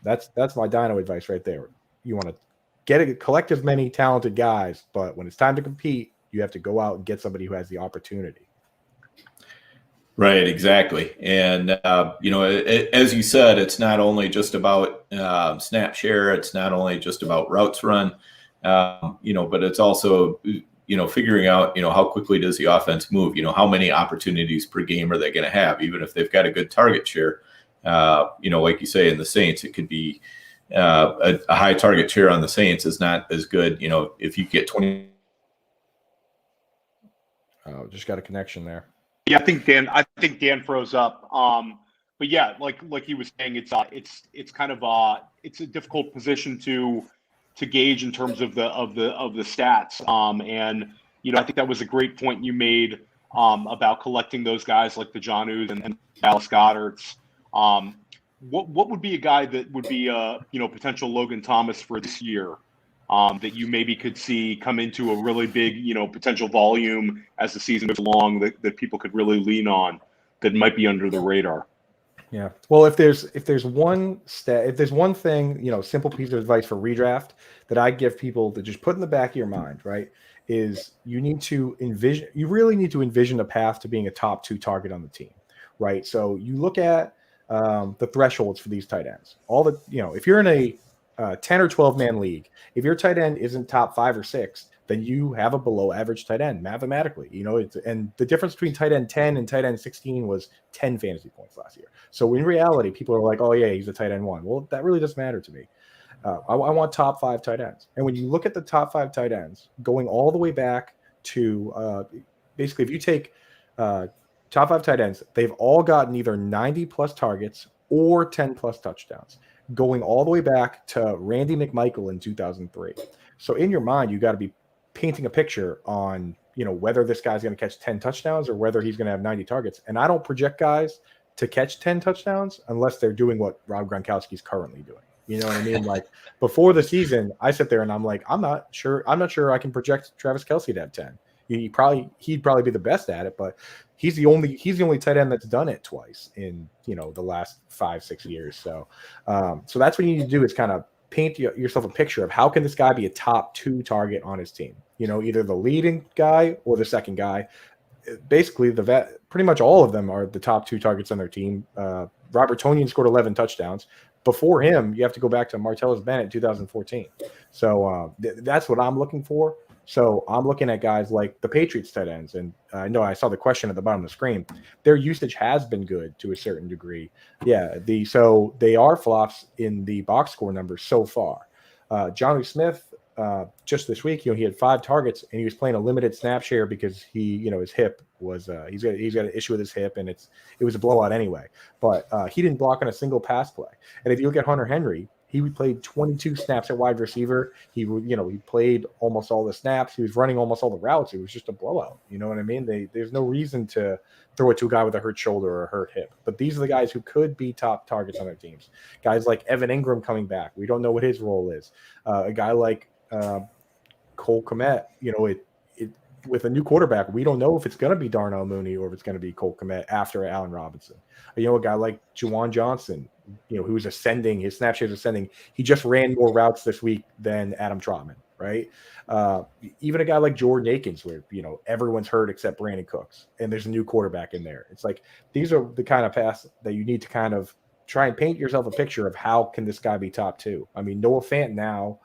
that's my Dino advice right there. You want to collect as many talented guys, but when it's time to compete, you have to go out and get somebody who has the opportunity. Right, exactly. And, as you said, it's not only just about snap share. It's not only just about routes run, but it's also, figuring out, how quickly does the offense move? How many opportunities per game are they going to have? Even if they've got a good target share, like you say, in the Saints, it could be a high target share on the Saints is not as good. If you get 20. Oh, just got a connection there. Yeah, I think Dan froze up. But yeah, like he was saying, it's kind of it's a difficult position to gauge in terms of the stats. And I think that was a great point you made about collecting those guys like the Jonus and Dallas Goddards. What would be a guy that would be potential Logan Thomas for this year? That you maybe could see come into a really big, potential volume as the season goes along that people could really lean on that might be under the radar. Yeah. Well, if there's one thing, simple piece of advice for redraft that I give people to just put in the back of your mind, right, is you really need to envision a path to being a top 2 target on the team, right? So you look at the thresholds for these tight ends. If you're in a 10 or 12 man league, if your tight end isn't top 5 or 6, then you have a below average tight end mathematically. And the difference between tight end 10 and tight end 16 was 10 fantasy points last year. So in reality, people are like, oh yeah, he's a tight end 1. Well, that really doesn't matter to me. I want top 5 tight ends. And when you look at the top 5 tight ends going all the way back to basically, if you take top 5 tight ends, they've all gotten either 90 plus targets or 10 plus touchdowns, going all the way back to Randy McMichael in 2003. So in your mind, you got to be painting a picture on, whether this guy's going to catch 10 touchdowns or whether he's going to have 90 targets. And I don't project guys to catch 10 touchdowns unless they're doing what Rob Gronkowski's currently doing. You know what I mean? Like before the season, I sit there and I'm like, I'm not sure I can project Travis Kelce to have 10. He'd probably be the best at it, but he's the only tight end that's done it twice in the last 5-6 years. So that's what you need to do is kind of paint yourself a picture of how can this guy be a top 2 target on his team. Either the leading guy or the second guy. Basically, pretty much all of them are the top 2 targets on their team. Robert Tonyan scored 11 touchdowns. Before him, you have to go back to Martellus Bennett 2014. So that's what I'm looking for. So I'm looking at guys like the Patriots tight ends. And I know I saw the question at the bottom of the screen. Their usage has been good to a certain degree. Yeah, so they are flops in the box score numbers so far. Jonnu Smith, just this week, he had 5 targets and he was playing a limited snap share because his hip was he's got an issue with his hip and it was a blowout anyway. But he didn't block on a single pass play. And if you look at Hunter Henry, he played 22 snaps at wide receiver. He played almost all the snaps. He was running almost all the routes. It was just a blowout. You know what I mean? There's no reason to throw it to a guy with a hurt shoulder or a hurt hip. But these are the guys who could be top targets on their teams. Guys like Evan Ingram coming back. We don't know what his role is. A guy like Cole Kmet, with a new quarterback, we don't know if it's going to be Darnell Mooney or if it's going to be Cole Kmet after Allen Robinson. A guy like Juwan Johnson, who's ascending, his snap share is ascending. He just ran more routes this week than Adam Trotman, right? Even a guy like Jordan Akins, where, everyone's hurt except Brandon Cooks, and there's a new quarterback in there. It's like these are the kind of pass that you need to kind of try and paint yourself a picture of how can this guy be top 2. I mean, Noah Fant now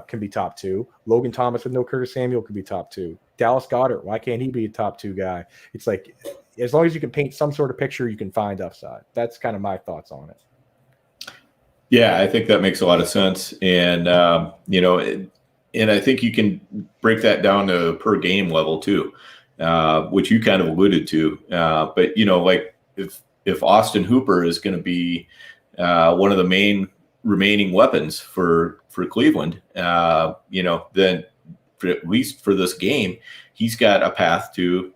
can be top 2. Logan Thomas with no Curtis Samuel could be top 2. Dallas Goedert, why can't he be a top 2 guy? It's like, as long as you can paint some sort of picture, you can find upside. That's kind of my thoughts on it. Yeah, I think that makes a lot of sense. And, and I think you can break that down to per game level too, which you kind of alluded to. But, like if Austin Hooper is going to be one of the main remaining weapons for Cleveland, then at least for this game, he's got a path to,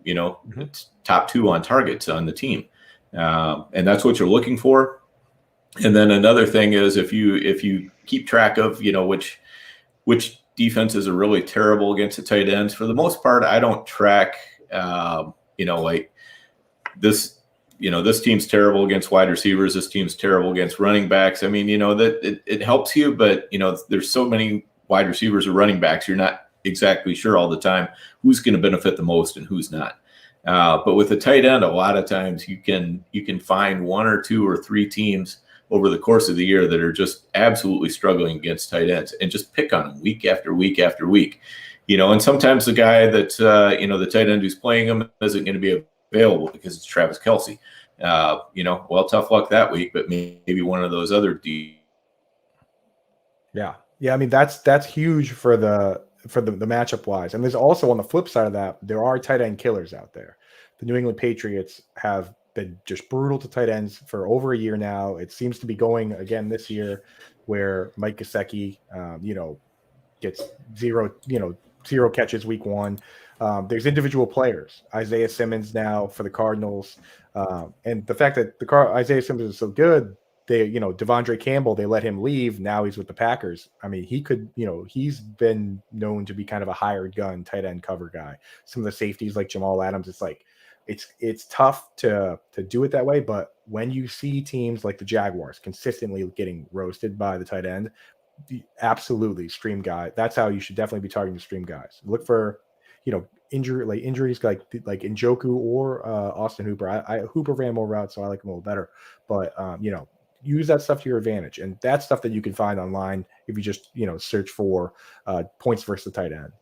top 2 on targets on the team. And that's what you're looking for. And then another thing is if you keep track of, which defenses are really terrible against the tight ends, for the most part, I don't track, like this, this team's terrible against wide receivers. This team's terrible against running backs. I mean, that it helps you, but, there's so many wide receivers or running backs. You're not exactly sure all the time who's going to benefit the most and who's not. But with the tight end, a lot of times you can find 1 or 2 or 3 teams over the course of the year that are just absolutely struggling against tight ends and just pick on them week after week after week. And sometimes the guy that, the tight end who's playing him isn't going to be available because it's Travis Kelce. Well, tough luck that week, but maybe one of those other Yeah. I mean, that's huge for the matchup wise. And there's also on the flip side of that, there are tight end killers out there. The New England Patriots have been just brutal to tight ends for over a year now. It seems to be going again this year where Mike Gesicki, gets zero catches week 1. There's individual players. Isaiah Simmons now for the Cardinals. And the fact that Isaiah Simmons is so good, Devondre Campbell, they let him leave. Now he's with the Packers. I mean, he could, he's been known to be kind of a hired gun tight end cover guy. Some of the safeties like Jamal Adams, it's like, it's tough to do it that way. But when you see teams like the Jaguars consistently getting roasted by the tight end, absolutely stream guy. That's how you should definitely be targeting the stream guys. Look for, injuries like Njoku or Austin Hooper. Hooper ran more routes, so I like him a little better. But use that stuff to your advantage. And that's stuff that you can find online if you just, search for points versus the tight end,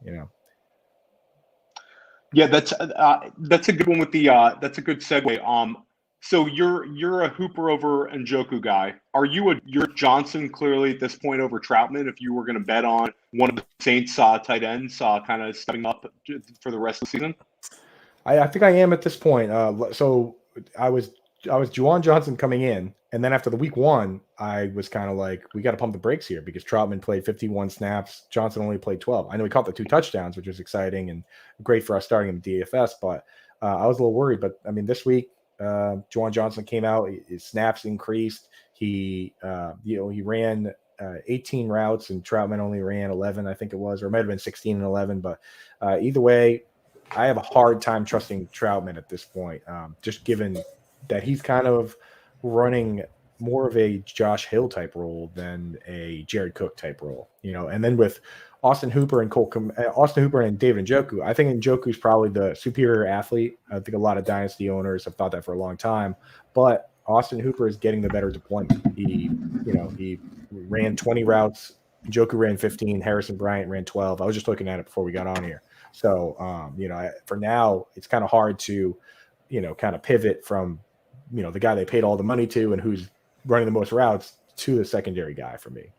Yeah, that's a good one with the that's a good segue. So you're a Hooper over Njoku guy. You're Johnson clearly at this point over Troutman if you were going to bet on one of the Saints tight ends kind of stepping up for the rest of the season? I think I am at this point. So I was Juwan Johnson coming in, and then after the week 1, I was kind of like, we got to pump the brakes here because Troutman played 51 snaps. Johnson only played 12. I know he caught the 2 touchdowns, which was exciting and great for us starting in DFS, but I was a little worried. But I mean, this week, Juwan Johnson came out, his snaps increased. He ran 18 routes, and Troutman only ran 11, I think it was, or it might have been 16 and 11. But either way, I have a hard time trusting Troutman at this point, just given that he's kind of running more of a Josh Hill type role than a Jared Cook type role, and then with Austin Hooper and David Njoku, I think Njoku's probably the superior athlete. I think a lot of dynasty owners have thought that for a long time, but Austin Hooper is getting the better deployment. He ran 20 routes. Njoku ran 15. Harrison Bryant ran 12. I was just looking at it before we got on here. So, for now, it's kind of hard to, kind of pivot from, the guy they paid all the money to and who's running the most routes to the secondary guy for me,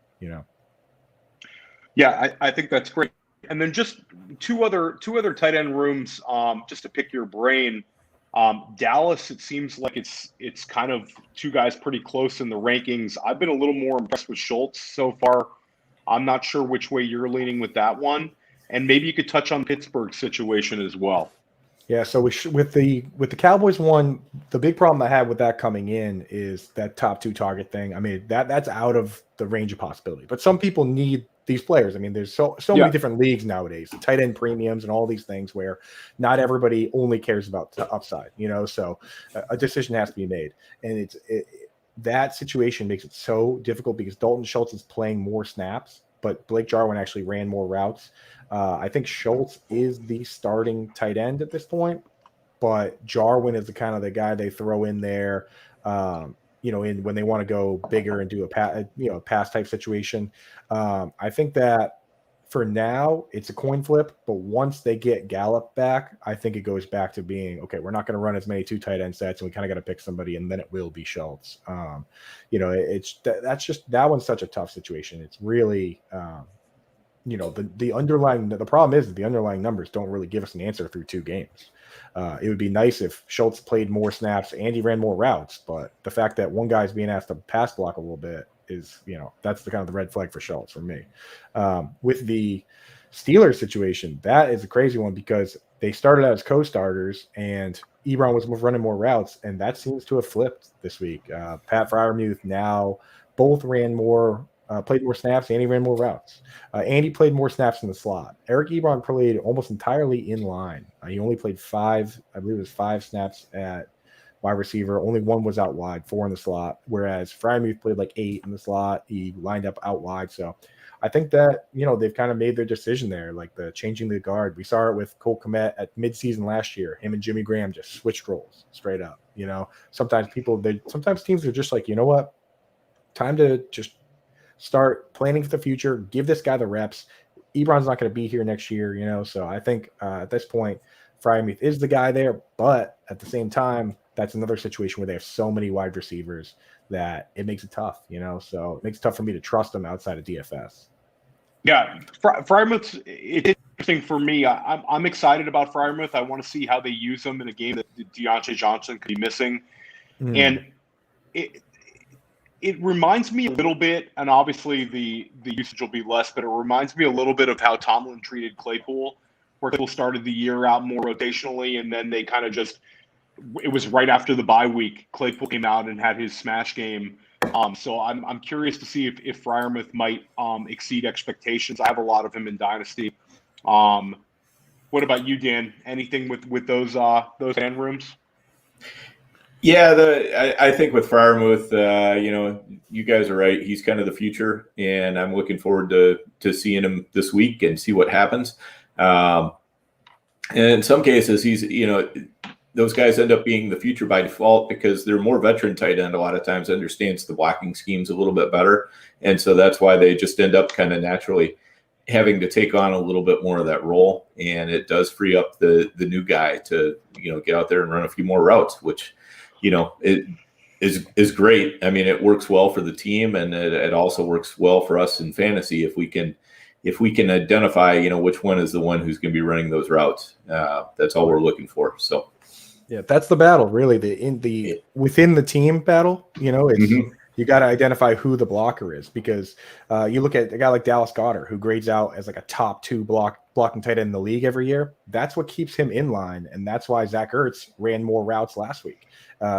Yeah, I think that's great. And then just two other tight end rooms, just to pick your brain. Dallas, it seems like it's kind of 2 guys pretty close in the rankings. I've been a little more impressed with Schultz so far. I'm not sure which way you're leaning with that one. And maybe you could touch on Pittsburgh's situation as well. Yeah, so with the Cowboys one, the big problem I had with that coming in is that top 2 target thing. I mean, that's out of the range of possibility. But some people need these players. I mean, there's so many different leagues nowadays, the tight end premiums and all these things where not everybody only cares about the upside, so a decision has to be made. And that situation makes it so difficult because Dalton Schultz is playing more snaps, but Blake Jarwin actually ran more routes. I think Schultz is the starting tight end at this point, but Jarwin is the kind of the guy they throw in there, when they want to go bigger and do a pass type situation. I think that for now it's a coin flip, but once they get Gallup back, I think it goes back to being, okay, we're not going to run as many 2 tight end sets and we kind of got to pick somebody and then it will be Schultz. That's just, that one's such a tough situation. It's really, the underlying, the problem is that the underlying numbers don't really give us an answer through 2 games. It would be nice if Schultz played more snaps and he ran more routes, but the fact that one guy's being asked to pass block a little bit is, that's the kind of the red flag for Schultz for me. With the Steelers situation, that is a crazy one because they started out as co-starters and Ebron was running more routes, and that seems to have flipped this week. Pat Freiermuth now both ran more, played more snaps, and he ran more routes. Andy played more snaps in the slot. Eric Ebron played almost entirely in line. He only played 5 snaps at wide receiver. Only 1 was out wide, 4 in the slot, whereas Freiermuth played like 8 in the slot. He lined up out wide. So I think that, they've kind of made their decision there, like the changing the guard. We saw it with Cole Kmet at midseason last year. Him and Jimmy Graham just switched roles straight up. Sometimes teams are just like, you know what? Time to just start planning for the future. Give this guy the reps. Ebron's not going to be here next year, so I think at this point, Freiermuth is the guy there. But at the same time, that's another situation where they have so many wide receivers that it makes it tough, so it makes it tough for me to trust them outside of DFS. Yeah, Freiermuth, it's interesting for me. I'm excited about Freiermuth. I want to see how they use him in a game that Deontay Johnson could be missing. And it reminds me a little bit, and obviously the usage will be less, but it reminds me a little bit of how Tomlin treated Claypool, where Claypool started the year out more rotationally, and then they kind of it was right after the bye week. Claypool came out and had his smash game. So I'm curious to see if Freiermuth might exceed expectations. I have a lot of him in Dynasty. What about you, Dan? Anything with those fan rooms? Yeah, I think with Freiermuth, you guys are right. He's kind of the future, and I'm looking forward to seeing him this week and see what happens. And in some cases, he's those guys end up being the future by default because they're more veteran tight end a lot of times, understands the blocking schemes a little bit better. And so that's why they just end up kind of naturally having to take on a little bit more of that role. And it does free up the new guy to, get out there and run a few more routes, which, it is great. I mean, it works well for the team, and it also works well for us in fantasy if we can identify, which one is the one who's going to be running those routes. That's all we're looking for. So, yeah, that's the battle, really. Within the team battle, it's you got to identify who the blocker is, because you look at a guy like Dallas Goedert, who grades out as like a top 2 blocking tight end in the league every year. That's what keeps him in line, and that's why Zach Ertz ran more routes last week.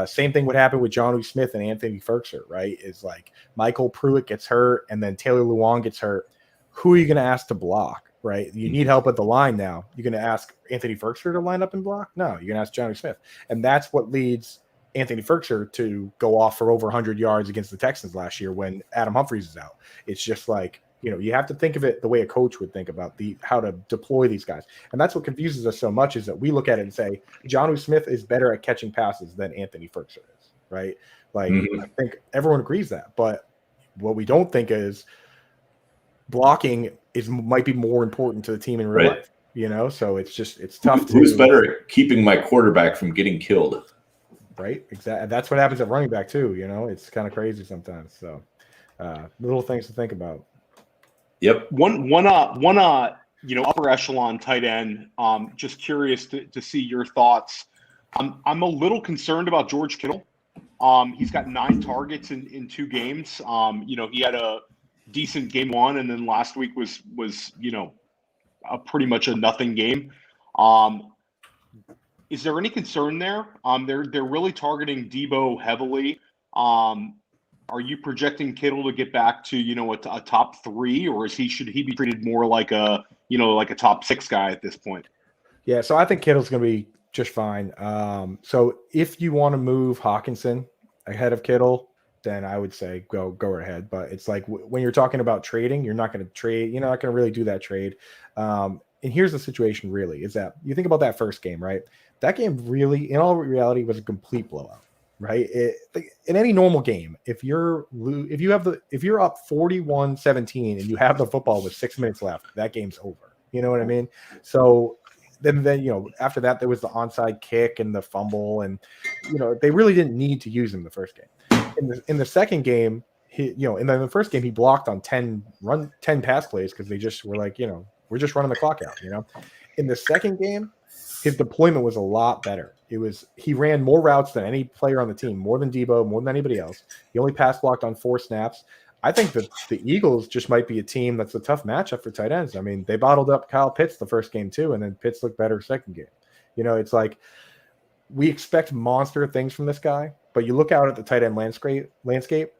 Same thing would happen with Jonnu Smith and Anthony Firkser, right? Is like Michael Pruitt gets hurt, and then Taylor Lewan gets hurt. Who are you going to ask to block, right? You need help at the line now. You're going to ask Anthony Firkser to line up and block? No, you're going to ask Jonnu Smith. And that's what leads Anthony Firkser to go off for over 100 yards against the Texans last year when Adam Humphries is out. It's just like, you have to think of it the way a coach would think about how to deploy these guys. And that's what confuses us so much, is that we look at it and say, Jonnu Smith is better at catching passes than Anthony Firkser is, right? Like, I think everyone agrees that. But what we don't think is blocking might be more important to the team in real life, so it's tough. Who's better at keeping my quarterback from getting killed? Right, exactly. That's what happens at running back too. It's kind of crazy sometimes. So, little things to think about. Yep. One upper echelon tight end. Just curious to see your thoughts. I'm a little concerned about George Kittle. He's got 9 targets in 2 games. He had a decent game 1, and then last week was a pretty much a nothing game. Is there any concern there? They're really targeting Debo heavily. Are you projecting Kittle to get back to a top 3, or should he be treated more like a top 6 guy at this point? Yeah, so I think Kittle's going to be just fine. So if you want to move Hawkinson ahead of Kittle, then I would say go ahead. But it's like when you're talking about trading, you're not going to trade. You're not going to really do that trade. And here's the situation really, is that you think about that first game, right? That game really, in all reality, was a complete blowout, right? In any normal game, if you're up 41-17 and you have the football with 6 minutes left, that game's over. You know what I mean? So then after that, there was the onside kick and the fumble, and they really didn't need to use him the first game. In the second game, in the first game, he blocked on 10 pass plays because they just were like, we're just running the clock out. In the second game, his deployment was a lot better. He ran more routes than any player on the team, more than Debo, more than anybody else. He only pass blocked on 4 snaps. I think that the Eagles just might be a team that's a tough matchup for tight ends. I mean, they bottled up Kyle Pitts the first game too, and then Pitts looked better second game. It's like we expect monster things from this guy, but you look out at the tight end landscape.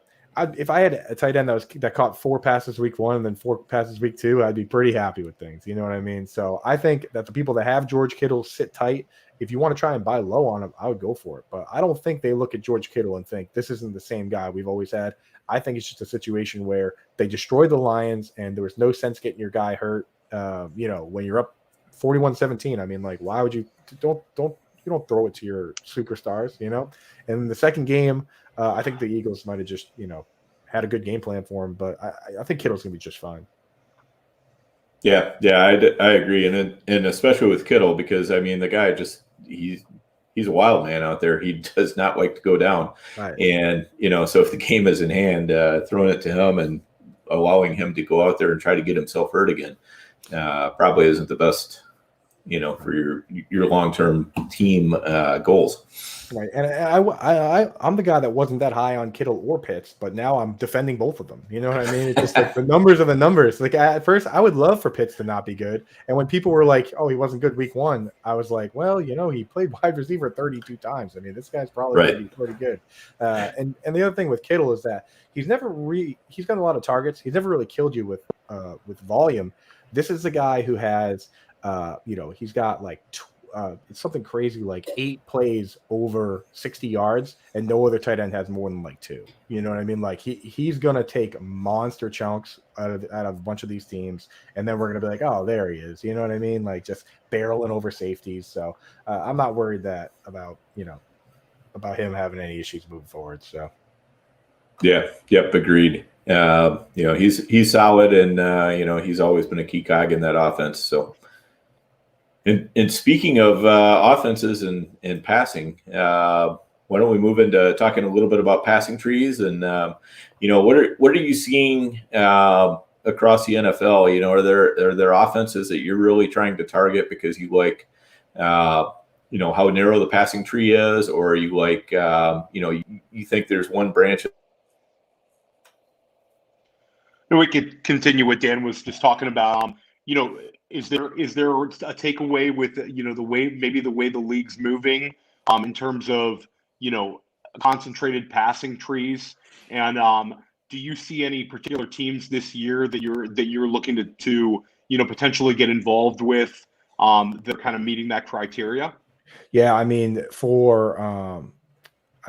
If I had a tight end that caught 4 passes week 1 and then 4 passes week 2, I'd be pretty happy with things. You know what I mean? So I think that the people that have George Kittle sit tight. If you want to try and buy low on him, I would go for it. But I don't think they look at George Kittle and think this isn't the same guy we've always had. I think it's just a situation where they destroyed the Lions and there was no sense getting your guy hurt. When you're up 41-17, I mean, like, why would you don't throw it to your superstars, And in the second game, I think the Eagles might have just, had a good game plan for him, but I think Kittle's going to be just fine. Yeah, I agree, and especially with Kittle, because I mean the guy he's a wild man out there. He does not like to go down, right. And so if the game is in hand, throwing it to him and allowing him to go out there and try to get himself hurt again probably isn't the best, for your long-term team goals. Right, and I'm the guy that wasn't that high on Kittle or Pitts, but now I'm defending both of them. You know what I mean? It's just like the numbers are the numbers. Like at first, I would love for Pitts to not be good, and when people were like, "Oh, he wasn't good week 1," I was like, "Well, he played wide receiver 32 times. I mean, this guy's probably going to be pretty good." And the other thing with Kittle is that he's got a lot of targets. He's never really killed you with volume. This is a guy who has, he's got like it's something crazy like 8 plays over 60 yards, and no other tight end has more than like 2. You know what I mean? Like he's gonna take monster chunks out of a bunch of these teams, and then we're gonna be like, oh, there he is. You know what I mean? Like just barreling over safeties. So I'm not worried about him having any issues moving forward. So yeah, yep, agreed. He's solid, and he's always been a key cog in that offense. So. And speaking of offenses and passing, why don't we move into talking a little bit about passing trees and what are you seeing across the NFL? Are there offenses that you're really trying to target because you like how narrow the passing tree is, or you like you think there's one branch? And we could continue what Dan was just talking about. Is there a takeaway with the way the league's moving in terms of concentrated passing trees, and do you see any particular teams this year that you're looking to potentially get involved with that are kind of meeting that criteria? Yeah, I mean, I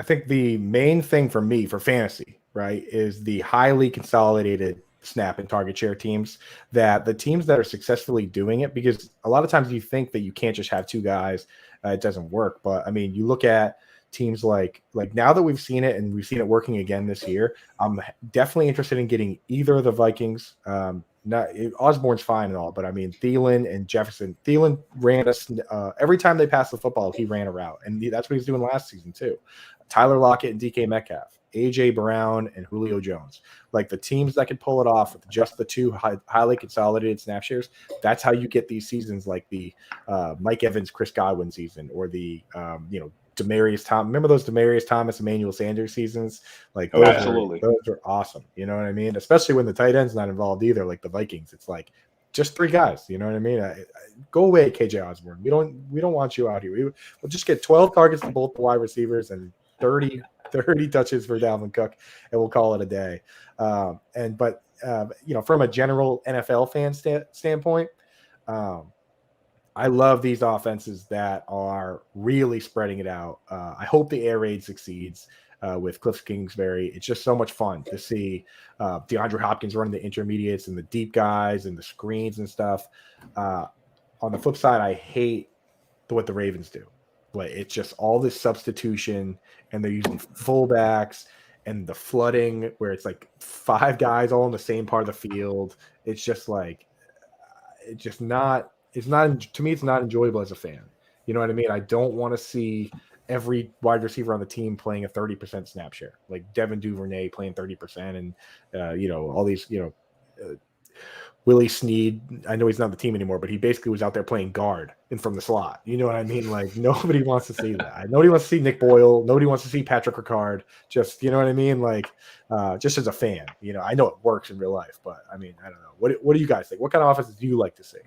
think the main thing for me for fantasy, right, is the highly consolidated snap and target share teams, that the teams that are successfully doing it, because a lot of times you think that you can't just have 2 guys, it doesn't work. But I mean, you look at teams like now that we've seen it and we've seen it working again this year, I'm definitely interested in getting either of the Vikings. Osborne's fine and all, but I mean, Thielen and Jefferson. Thielen ran us every time they passed the football, he ran a route, and that's what he's doing last season too. Tyler Lockett and DK Metcalf, AJ Brown and Julio Jones, like the teams that can pull it off with just the 2 highly consolidated snap shares. That's how you get these seasons like the Mike Evans, Chris Godwin season, or the Demaryius Thomas. Remember those Demaryius Thomas, Emmanuel Sanders seasons? Like absolutely, those are awesome. You know what I mean? Especially when the tight end's not involved either, like the Vikings. It's like just 3 guys. You know what I mean? Go away, KJ Osborne. We don't want you out here. We'll just get 12 targets to both the wide receivers and 30 touches for Dalvin Cook, and we'll call it a day. From a general NFL fan standpoint, I love these offenses that are really spreading it out. I hope the air raid succeeds with Cliff Kingsbury. It's just so much fun to see DeAndre Hopkins running the intermediates and the deep guys and the screens and stuff. On the flip side, I hate what the Ravens do. But it's just all this substitution, and they're using fullbacks and the flooding where it's like 5 guys all in the same part of the field. It's just like, to me, it's not enjoyable as a fan. You know what I mean? I don't want to see every wide receiver on the team playing a 30% snap share, like Devin Duvernay playing 30%, and all these, Willie Snead. I know he's not on the team anymore, but he basically was out there playing guard and from the slot. You know what I mean? Like nobody wants to see that. Nobody wants to see Nick Boyle. Nobody wants to see Patrick Ricard. Just, you know what I mean? Like just as a fan, I know it works in real life, but I mean, I don't know. What do you guys think? What kind of offenses do you like to see?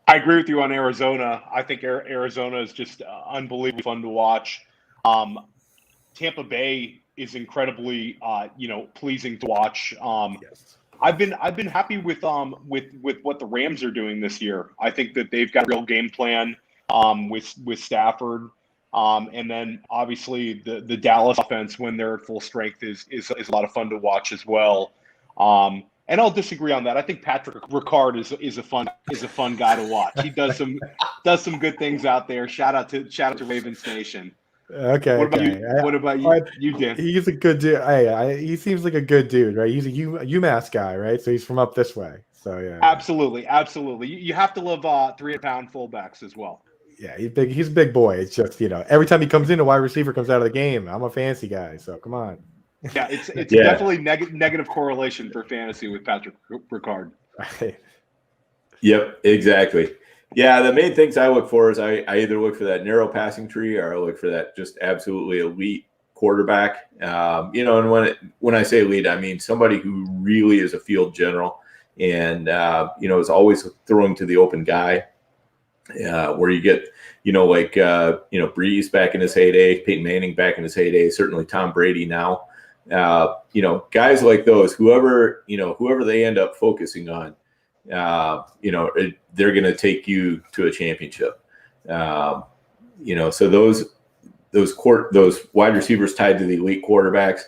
I agree with you on Arizona. I think Arizona is just unbelievably fun to watch. Tampa Bay is incredibly, pleasing to watch. Yes. I've been happy with what the Rams are doing this year. I think that they've got a real game plan with Stafford, and then obviously the Dallas offense when they're at full strength is a lot of fun to watch as well. And I'll disagree on that. I think Patrick Ricard is a fun guy to watch. He does some good things out there. Shout out to Ravens Nation. Okay. What about you, Dan? He's a good dude. He seems like a good dude, right? He's a UMass guy, right? So he's from up this way. So yeah. Absolutely. You have to love 300-pound fullbacks as well. Yeah, he's a big boy. It's just every time he comes in, a wide receiver comes out of the game. I'm a fancy guy, so come on. Yeah, it's definitely negative correlation for fantasy with Patrick Ricard. Right. Yep, exactly. Yeah, the main things I look for is I either look for that narrow passing tree or I look for that just absolutely elite quarterback. And when I say elite, I mean somebody who really is a field general and is always throwing to the open guy. Where you get Breeze back in his heyday, Peyton Manning back in his heyday, certainly Tom Brady now. Guys like those, whoever they end up focusing on, they're going to take you to a championship. So those wide receivers tied to the elite quarterbacks,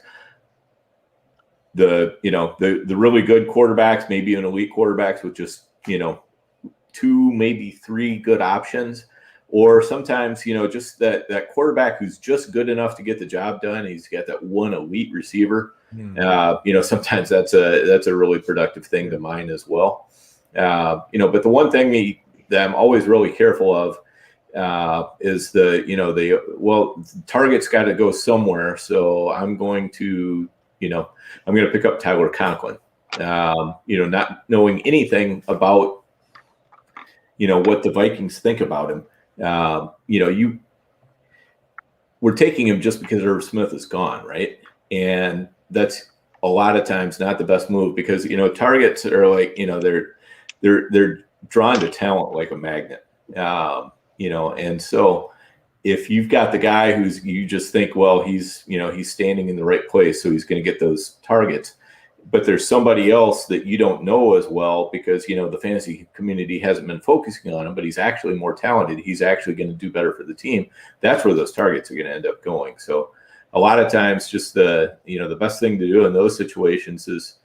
the really good quarterbacks, maybe an elite quarterbacks with just, 2, maybe 3 good options, or sometimes, just that quarterback who's just good enough to get the job done. He's got that one elite receiver. Sometimes that's a really productive thing to mine as well. But the one thing that I'm always really careful of is the target's got to go somewhere. So I'm going to pick up Tyler Conklin, not knowing anything about, what the Vikings think about him. We're taking him just because Irv Smith is gone, right? And that's a lot of times not the best move because, targets are like, they're drawn to talent like a magnet. And so if you've got the guy you just think, well, he's standing in the right place, so he's going to get those targets, but there's somebody else that you don't know as well because, the fantasy community hasn't been focusing on him, but he's actually more talented. He's actually going to do better for the team. That's where those targets are going to end up going. So a lot of times just the best thing to do in those situations is,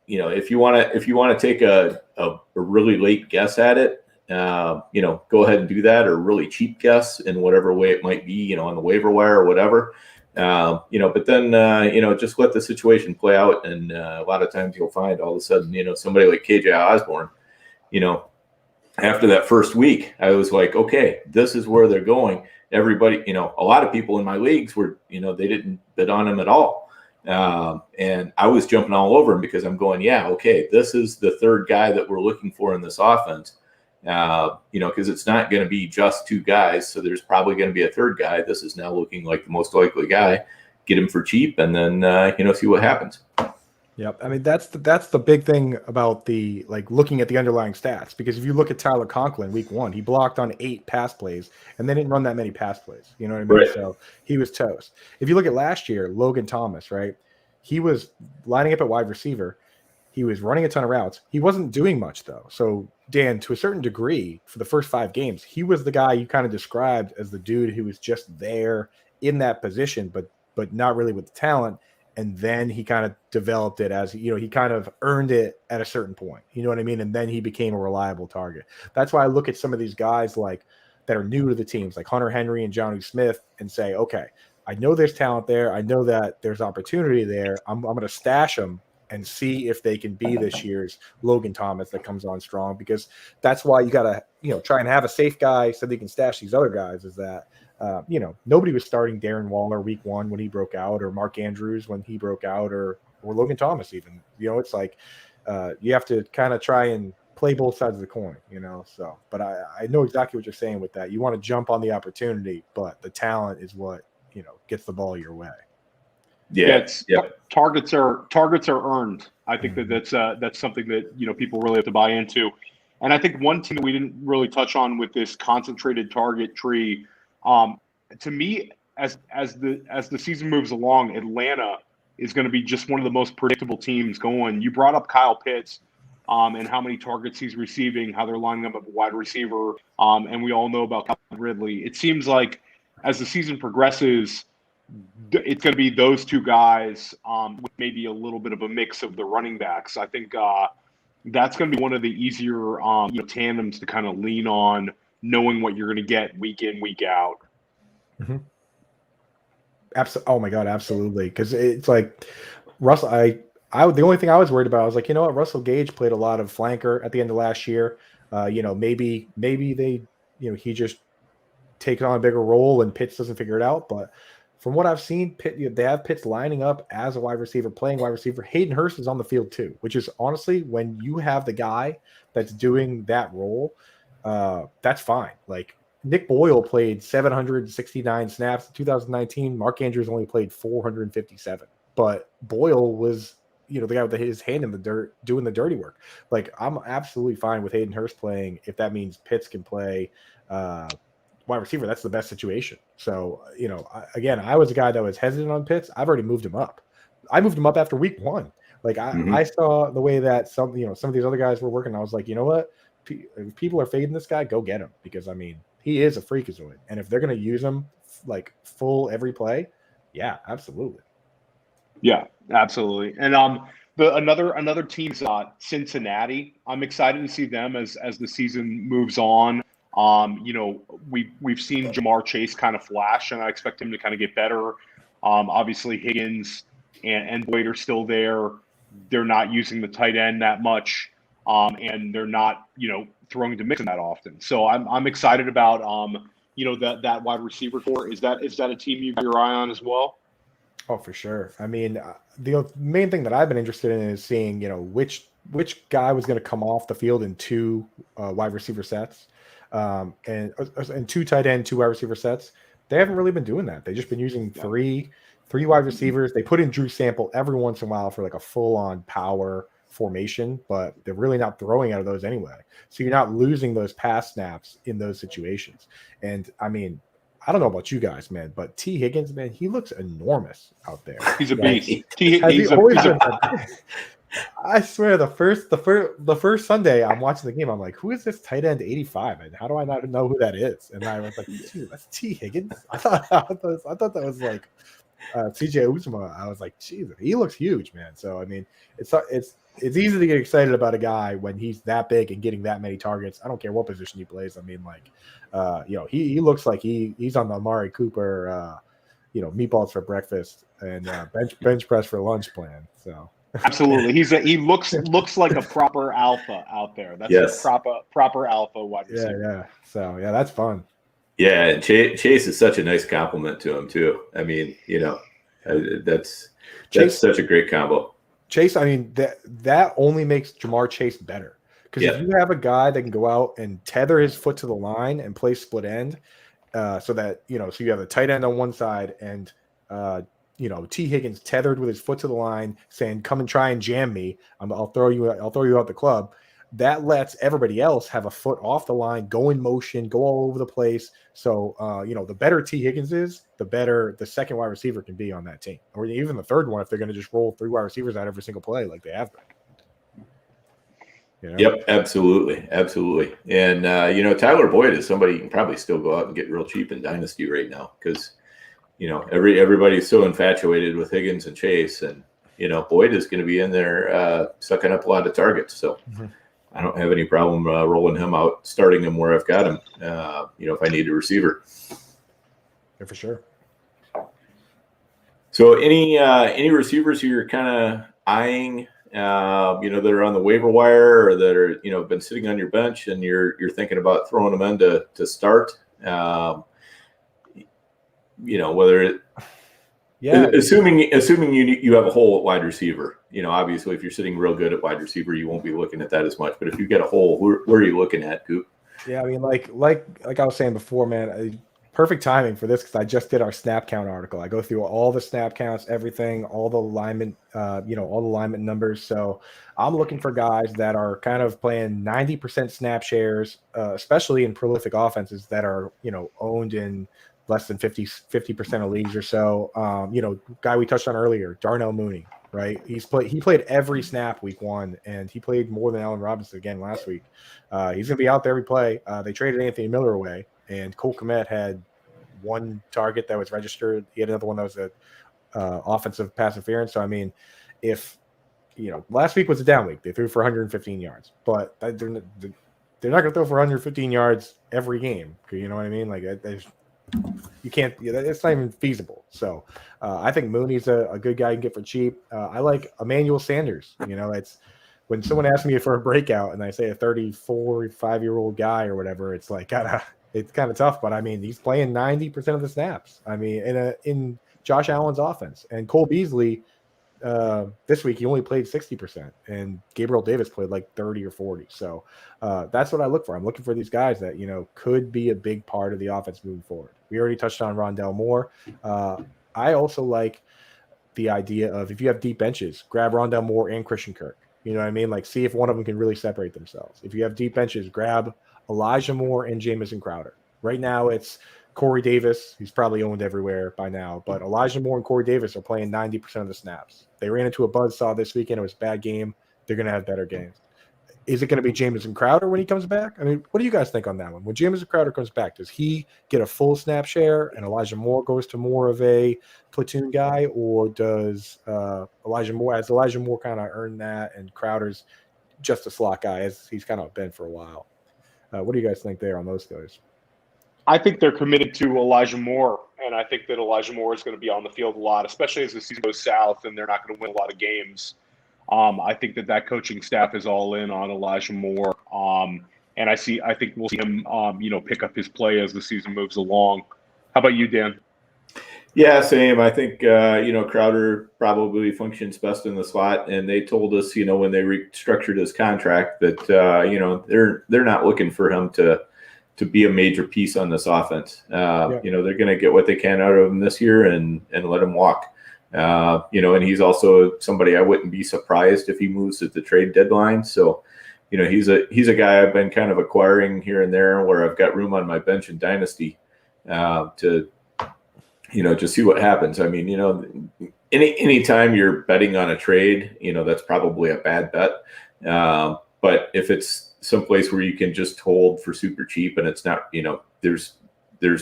if you want to take a really late guess at it, go ahead and do that, or really cheap guess in whatever way it might be, on the waiver wire or whatever. But then, just let the situation play out. And a lot of times you'll find all of a sudden, somebody like KJ Osborne, after that first week, I was like, okay, this is where they're going. Everybody, a lot of people in my leagues were, they didn't bid on him at all. And I was jumping all over him because I'm going, yeah, okay, this is the third guy that we're looking for in this offense. Because it's not going to be just 2 guys. So there's probably going to be a third guy. This is now looking like the most likely guy. Get him for cheap and then, see what happens. Yep. I mean, that's the big thing about looking at the underlying stats, because if you look at Tyler Conklin week 1, he blocked on 8 pass plays and they didn't run that many pass plays. You know what I mean? Right. So he was toast. If you look at last year, Logan Thomas, right? He was lining up at wide receiver. He was running a ton of routes. He wasn't doing much though. So Dan, to a certain degree, for the first 5 games, he was the guy you kind of described as the dude who was just there in that position, but not really with the talent. And then he kind of developed it as, he kind of earned it at a certain point. You know what I mean? And then he became a reliable target. That's why I look at some of these guys that are new to the teams, like Hunter Henry and Johnny Smith, and say, okay, I know there's talent there. I know that there's opportunity there. I'm going to stash them and see if they can be this year's Logan Thomas that comes on strong, because that's why you got to, try and have a safe guy so they can stash these other guys. Is that, nobody was starting Darren Waller week 1 when he broke out, or Mark Andrews when he broke out, or Logan Thomas even. It's like you have to kind of try and play both sides of the coin, So, but I know exactly what you're saying with that. You want to jump on the opportunity, but the talent is what, gets the ball your way. Yeah, targets are earned. I think that's something that people really have to buy into. And I think one thing that we didn't really touch on with this concentrated target tree, to me, as the season moves along, Atlanta is going to be just one of the most predictable teams going. You brought up Kyle Pitts and how many targets he's receiving, how they're lining up at wide receiver, and we all know about Calvin Ridley. It seems like as the season progresses, it's going to be those 2 guys with maybe a little bit of a mix of the running backs. I think that's going to be one of the easier tandems to kind of lean on, knowing what you're going to get week in, week out. Mm-hmm. Oh my God, absolutely. Because it's like Russell. The only thing I was worried about, I was like, Russell Gage played a lot of flanker at the end of last year. Maybe they, he just takes on a bigger role and Pitts doesn't figure it out, but. From what I've seen, they have Pitts lining up as a wide receiver, playing wide receiver. Hayden Hurst is on the field too, which is honestly, when you have the guy that's doing that role, that's fine. Like Nick Boyle played 769 snaps in 2019. Mark Andrews only played 457. But Boyle was, the guy with his hand in the dirt, doing the dirty work. Like, I'm absolutely fine with Hayden Hurst playing if that means Pitts can play wide receiver. That's the best situation. So, I was a guy that was hesitant on Pitts. I've already moved him up. I moved him up after week 1. Like I saw the way that some of these other guys were working. I was like, you know what? If people are fading this guy, go get him, because He is a freakazoid. And if they're going to use him like full every play, yeah, absolutely. Yeah, absolutely. And another team's Cincinnati. I'm excited to see them as the season moves on. We've seen Jamar Chase kind of flash, and I expect him to kind of get better. Obviously Higgins and Boyd are still there. They're not using the tight end that much, and they're not throwing to Mixon that often. So I'm excited about that wide receiver core. Is that a team you have your eye on as well? Oh, for sure. I mean, the main thing that I've been interested in is seeing, which guy was going to come off the field in two wide receiver sets, and 2 tight end, 2 wide receiver sets. They haven't really been doing that. They've just been using three wide receivers. They put in Drew Sample every once in a while for like a full-on power formation, but they're really not throwing out of those anyway. So you're not losing those pass snaps in those situations. And I mean, I don't know about you guys, man, but T. Higgins, man, he looks enormous out there. He's a Like, beast. I swear, the first Sunday I'm watching the game, I'm like, who is this tight end 85, and how do I not know who that is? And I was like, dude, that's T. Higgins. I thought that was like CJ Uzomah. I was like, Jesus, he looks huge, man. So I mean, it's easy to get excited about a guy when he's that big and getting that many targets. I don't care what position he plays. I mean, like, he looks like he's on the Amari Cooper, meatballs for breakfast and bench press for lunch plan. So absolutely, he looks like a proper alpha out there. That's a proper alpha wide receiver. Yeah. So yeah, that's fun. Yeah, and Chase is such a nice compliment to him too. I mean, that's such a great combo. Chase, I mean, that only makes Jamar Chase better. Because if you have a guy that can go out and tether his foot to the line and play split end, so that, so you have a tight end on one side and, T. Higgins tethered with his foot to the line saying, come and try and jam me. I'll throw you out the club. That lets everybody else have a foot off the line, go in motion, go all over the place. So, the better T. Higgins is, the better the second wide receiver can be on that team. Or even the third one if they're going to just roll 3 wide receivers out every single play like they have been. Yep, absolutely. And, Tyler Boyd is somebody you can probably still go out and get real cheap in Dynasty right now because, everybody's so infatuated with Higgins and Chase. And, Boyd is going to be in there sucking up a lot of targets. So I don't have any problem rolling him out, starting him where I've got him, if I need a receiver. Yeah, for sure. So any receivers you're kind of eyeing, that are on the waiver wire or that are, been sitting on your bench and you're thinking about throwing them in to start, whether it, assuming you have a hole at wide receiver, obviously if you're sitting real good at wide receiver, you won't be looking at that as much, but if you get a hole, where are you looking at, Coop? Yeah. I mean, like I was saying before, man, perfect timing for this because I just did our snap count article. I go through all the snap counts, everything, all the alignment, all the alignment numbers. So I'm looking for guys that are kind of playing 90% snap shares, especially in prolific offenses that are, owned in less than 50% of leagues or so. Guy we touched on earlier, Darnell Mooney, right? He played every snap week 1, and he played more than Allen Robinson again last week. He's going to be out there every play. They traded Anthony Miller away. And Cole Kmet had 1 target that was registered. He had another one that was a offensive pass interference. So, I mean, if, last week was a down week. They threw for 115 yards. But they're not going to throw for 115 yards every game. You know what I mean? Like, you can't – it's not even feasible. So, I think Mooney's a good guy you can get for cheap. I like Emmanuel Sanders. It's – when someone asks me for a breakout and I say a 35-year-old guy or whatever, it's like it's kind of tough. But I mean, he's playing 90% of the snaps. I mean, in Josh Allen's offense, and Cole Beasley this week he only played 60%, and Gabriel Davis played like 30 or 40. So that's what I look for. I'm looking for these guys that could be a big part of the offense moving forward. We already touched on Rondell Moore. I also like the idea of if you have deep benches, grab Rondell Moore and Christian Kirk. You know what I mean? Like, see if one of them can really separate themselves. If you have deep benches, grab Elijah Moore and Jamison Crowder. Right now, it's Corey Davis, who's probably owned everywhere by now, but Elijah Moore and Corey Davis are playing 90% of the snaps. They ran into a buzzsaw this weekend. It was a bad game. They're going to have better games. is it going to be Jamison Crowder when he comes back? I mean, what do you guys think on that one? When Jamison Crowder comes back, does he get a full snap share and Elijah Moore goes to more of a platoon guy, or does Elijah Moore kind of earned that and Crowder's just a slot guy as he's kind of been for a while? What do you guys think there on those guys? I think they're committed to Elijah Moore, and I think that Elijah Moore is going to be on the field a lot, especially as the season goes south and they're not going to win a lot of games. I think that coaching staff is all in on Elijah Moore, and I think we'll see him, pick up his play as the season moves along. How about you, Dan? Yeah, same. I think Crowder probably functions best in the slot, and they told us, when they restructured his contract that they're not looking for him to be a major piece on this offense. They're going to get what they can out of him this year and let him walk. And he's also somebody I wouldn't be surprised if he moves at the trade deadline. So, he's a guy I've been kind of acquiring here and there where I've got room on my bench in Dynasty to just see what happens. I mean, any time you're betting on a trade, that's probably a bad bet. But if it's someplace where you can just hold for super cheap and it's not, there's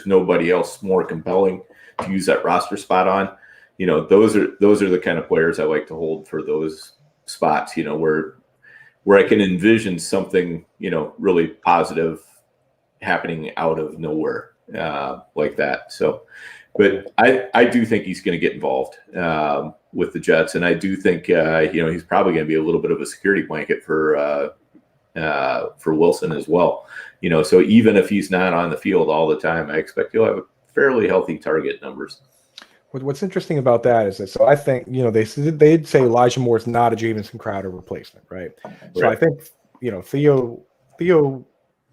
nobody else more compelling to use that roster spot on. Those are the kind of players I like to hold for those spots, where I can envision something, really positive happening out of nowhere like that. So, but I do think he's going to get involved with the Jets. And I do think, he's probably going to be a little bit of a security blanket for Wilson as well. So even if he's not on the field all the time, I expect he'll have fairly healthy target numbers. What's interesting about that is that, so I think, they'd say Elijah Moore is not a Jamison Crowder replacement, right? So I think, Theo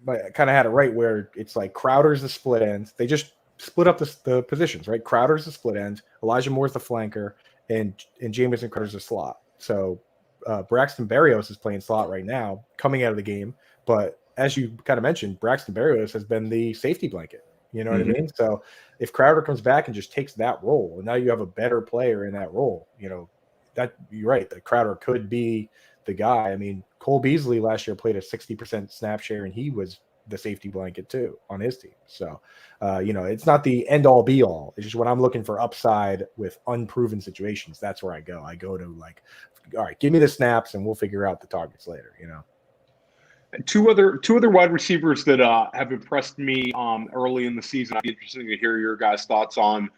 kind of had it right where it's like Crowder's the split end. They just split up the positions, right? Crowder's the split end, Elijah Moore's the flanker, and Jamison Crowder's the slot. So Braxton Berrios is playing slot right now, coming out of the game. But as you kind of mentioned, Braxton Berrios has been the safety blanket. You know what I mean? So if Crowder comes back and just takes that role, and now you have a better player in that role, that you're right, that Crowder could be the guy. I mean, Cole Beasley last year played a 60% snap share, and he was the safety blanket too on his team. So, it's not the end all be all. It's just when I'm looking for upside with unproven situations, that's where I go. I go to like, all right, give me the snaps and we'll figure out the targets later, Two other wide receivers that have impressed me early in the season. I'd be interested to hear your guys' thoughts on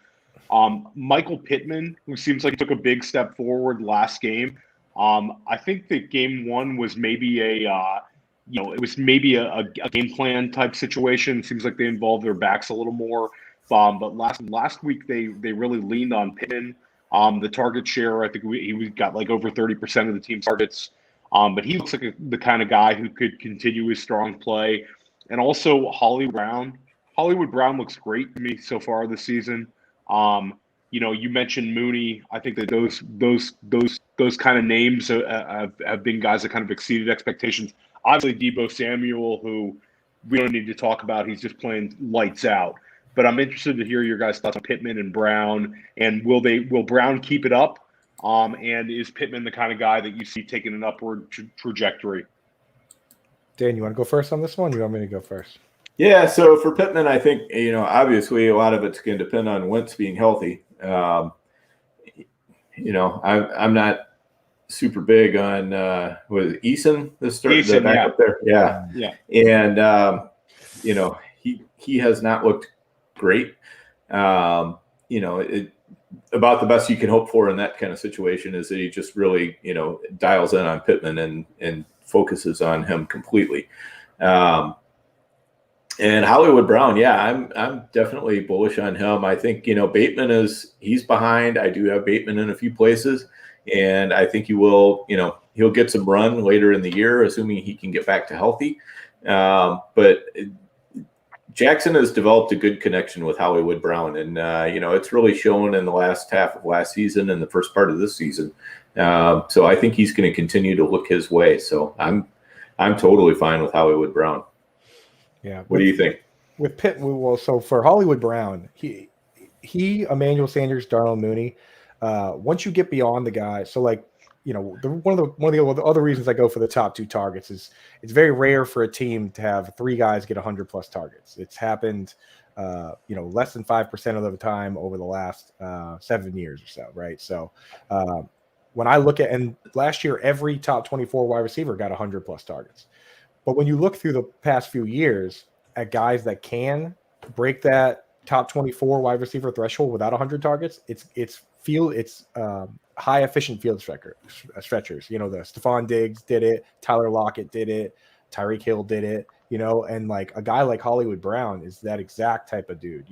Michael Pittman, who seems like he took a big step forward last game. I think that game one was maybe a game plan type situation. It seems like they involved their backs a little more. But last week they really leaned on Pittman. The target share, I think he got like over 30% of the team's targets. But he looks like the kind of guy who could continue his strong play. And also Hollywood Brown. Hollywood Brown looks great to me so far this season. You mentioned Mooney. I think that those kind of names have been guys that kind of exceeded expectations. Obviously, Deebo Samuel, who we don't need to talk about. He's just playing lights out. But I'm interested to hear your guys' thoughts on Pittman and Brown. And will Brown keep it up? And is Pittman the kind of guy that you see taking an upward trajectory? Dan, you want to go first on this one? You want me to go first? Yeah, so for Pittman, I think, obviously a lot of it's going to depend on Wentz being healthy. I'm not super big on was Eason the backup there. Yeah. And he has not looked great. About the best you can hope for in that kind of situation is that he just really, dials in on Pittman and focuses on him completely. And Hollywood Brown, yeah, I'm definitely bullish on him. I think, Bateman he's behind. I do have Bateman in a few places, and I think he will, he'll get some run later in the year, assuming he can get back to healthy. But Jackson has developed a good connection with Hollywood Brown, and it's really shown in the last half of last season and the first part of this season. So I think he's going to continue to look his way. So I'm totally fine with Hollywood Brown. Yeah. What do you think? With Pitt, well, so for Hollywood Brown, he, Emmanuel Sanders, Darnell Mooney. Once you get beyond the guy, so like one of the other reasons I go for the top 2 targets is it's very rare for a team to have 3 guys get 100 plus targets. It's happened, less than 5% of the time over the last 7 years or so, right? So when I look at, and last year every top 24 wide receiver got 100 plus targets. But when you look through the past few years at guys that can break that top 24 wide receiver threshold without 100 targets, it's high efficient field stretchers. The Stephon Diggs did it, Tyler Lockett did it, Tyreek Hill did it, and like a guy like Hollywood Brown is that exact type of dude,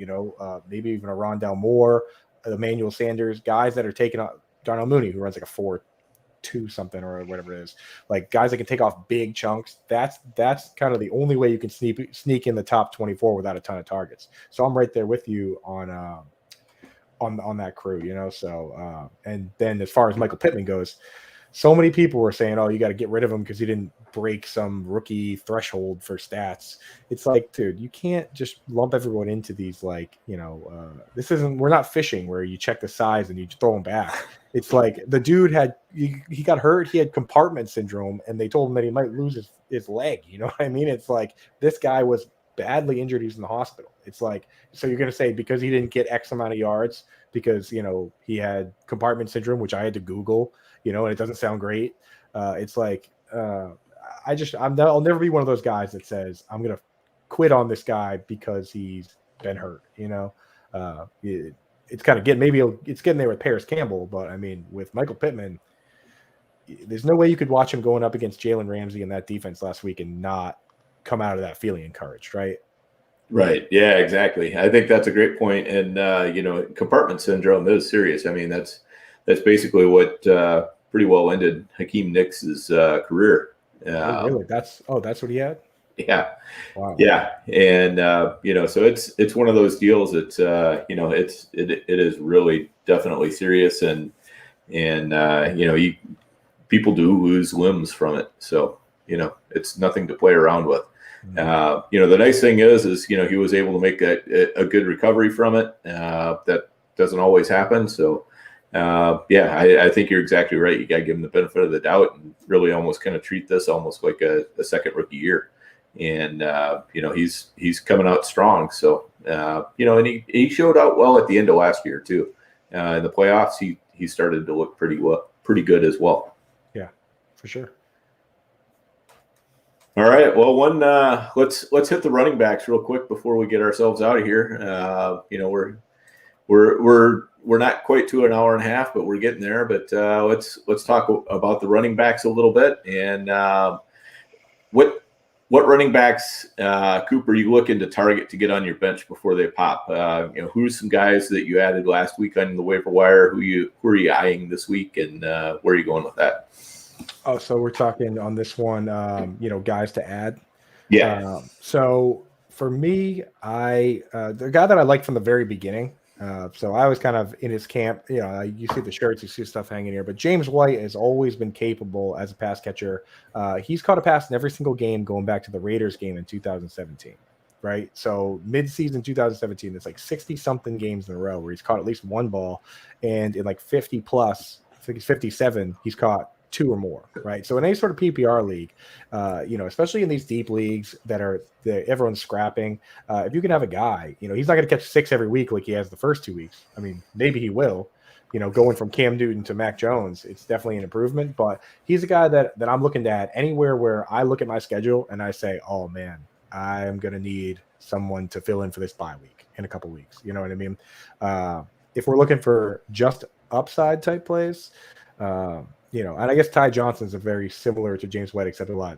maybe even a Rondell Moore, Emmanuel Sanders, guys that are taking out Darnell Mooney, who runs like a 4.2 something or whatever it is, like guys that can take off big chunks. That's kind of the only way you can sneak in the top 24 without a ton of targets. So I'm right there with you on that crew, So and then as far as Michael Pittman goes, so many people were saying, "Oh, you got to get rid of him because he didn't break some rookie threshold for stats." It's like, dude, you can't just lump everyone into these we're not fishing where you check the size and you throw him back. It's like the dude he got hurt, he had compartment syndrome, and they told him that he might lose his leg. You know what I mean? It's like this guy was badly injured. He's in the hospital. It's like, so you're going to say because he didn't get X amount of yards because, he had compartment syndrome, which I had to Google, and it doesn't sound great. It's like, I'll never be one of those guys that says I'm going to quit on this guy because he's been hurt, it's kind of it's getting there with Paris Campbell, but I mean, with Michael Pittman, there's no way you could watch him going up against Jalen Ramsey in that defense last week and not come out of that feeling encouraged, right? Right. Yeah, exactly. I think that's a great point. And, compartment syndrome is serious. I mean, that's basically what pretty well ended Hakeem Nicks's career. Really? That's what he had? Yeah. Wow. Yeah. And, so it's one of those deals that, it is really definitely serious. And people do lose limbs from it. So, it's nothing to play around with. The nice thing is he was able to make a good recovery from it. That doesn't always happen. So, I think you're exactly right. You got to give him the benefit of the doubt and really almost kind of treat this almost like a second rookie year. And, he's coming out strong. So, and he showed out well at the end of last year too. In the playoffs, he started to look pretty good as well. Yeah, for sure. All right. Well, let's hit the running backs real quick before we get ourselves out of here. We're not quite to an hour and a half, but we're getting there. But let's talk about the running backs a little bit. And what running backs, Cooper, you looking to target to get on your bench before they pop? Who's some guys that you added last week on the waiver wire? Who are you eyeing this week, and where are you going with that? Oh, so we're talking on this one, guys to add. Yeah. So for me, the guy that I liked from the very beginning. So I was kind of in his camp. You see the shirts, you see stuff hanging here. But James White has always been capable as a pass catcher. He's caught a pass in every single game going back to the Raiders game in 2017. Right. So mid-season 2017, it's like 60-something games in a row where he's caught at least one ball, and in like 50 plus, I think it's 57, he's caught 2 or more, right? So in any sort of PPR league, especially in these deep leagues that everyone's scrapping, if you can have a guy, he's not going to catch 6 every week like he has the first 2 weeks. I mean, maybe he will, going from Cam Newton to Mac Jones, it's definitely an improvement, but he's a guy that I'm looking at anywhere where I look at my schedule and I say, oh man, I'm going to need someone to fill in for this bye week in a couple weeks. You know what I mean? If we're looking for just upside type plays, and I guess Ty Johnson's a very similar to James White, except a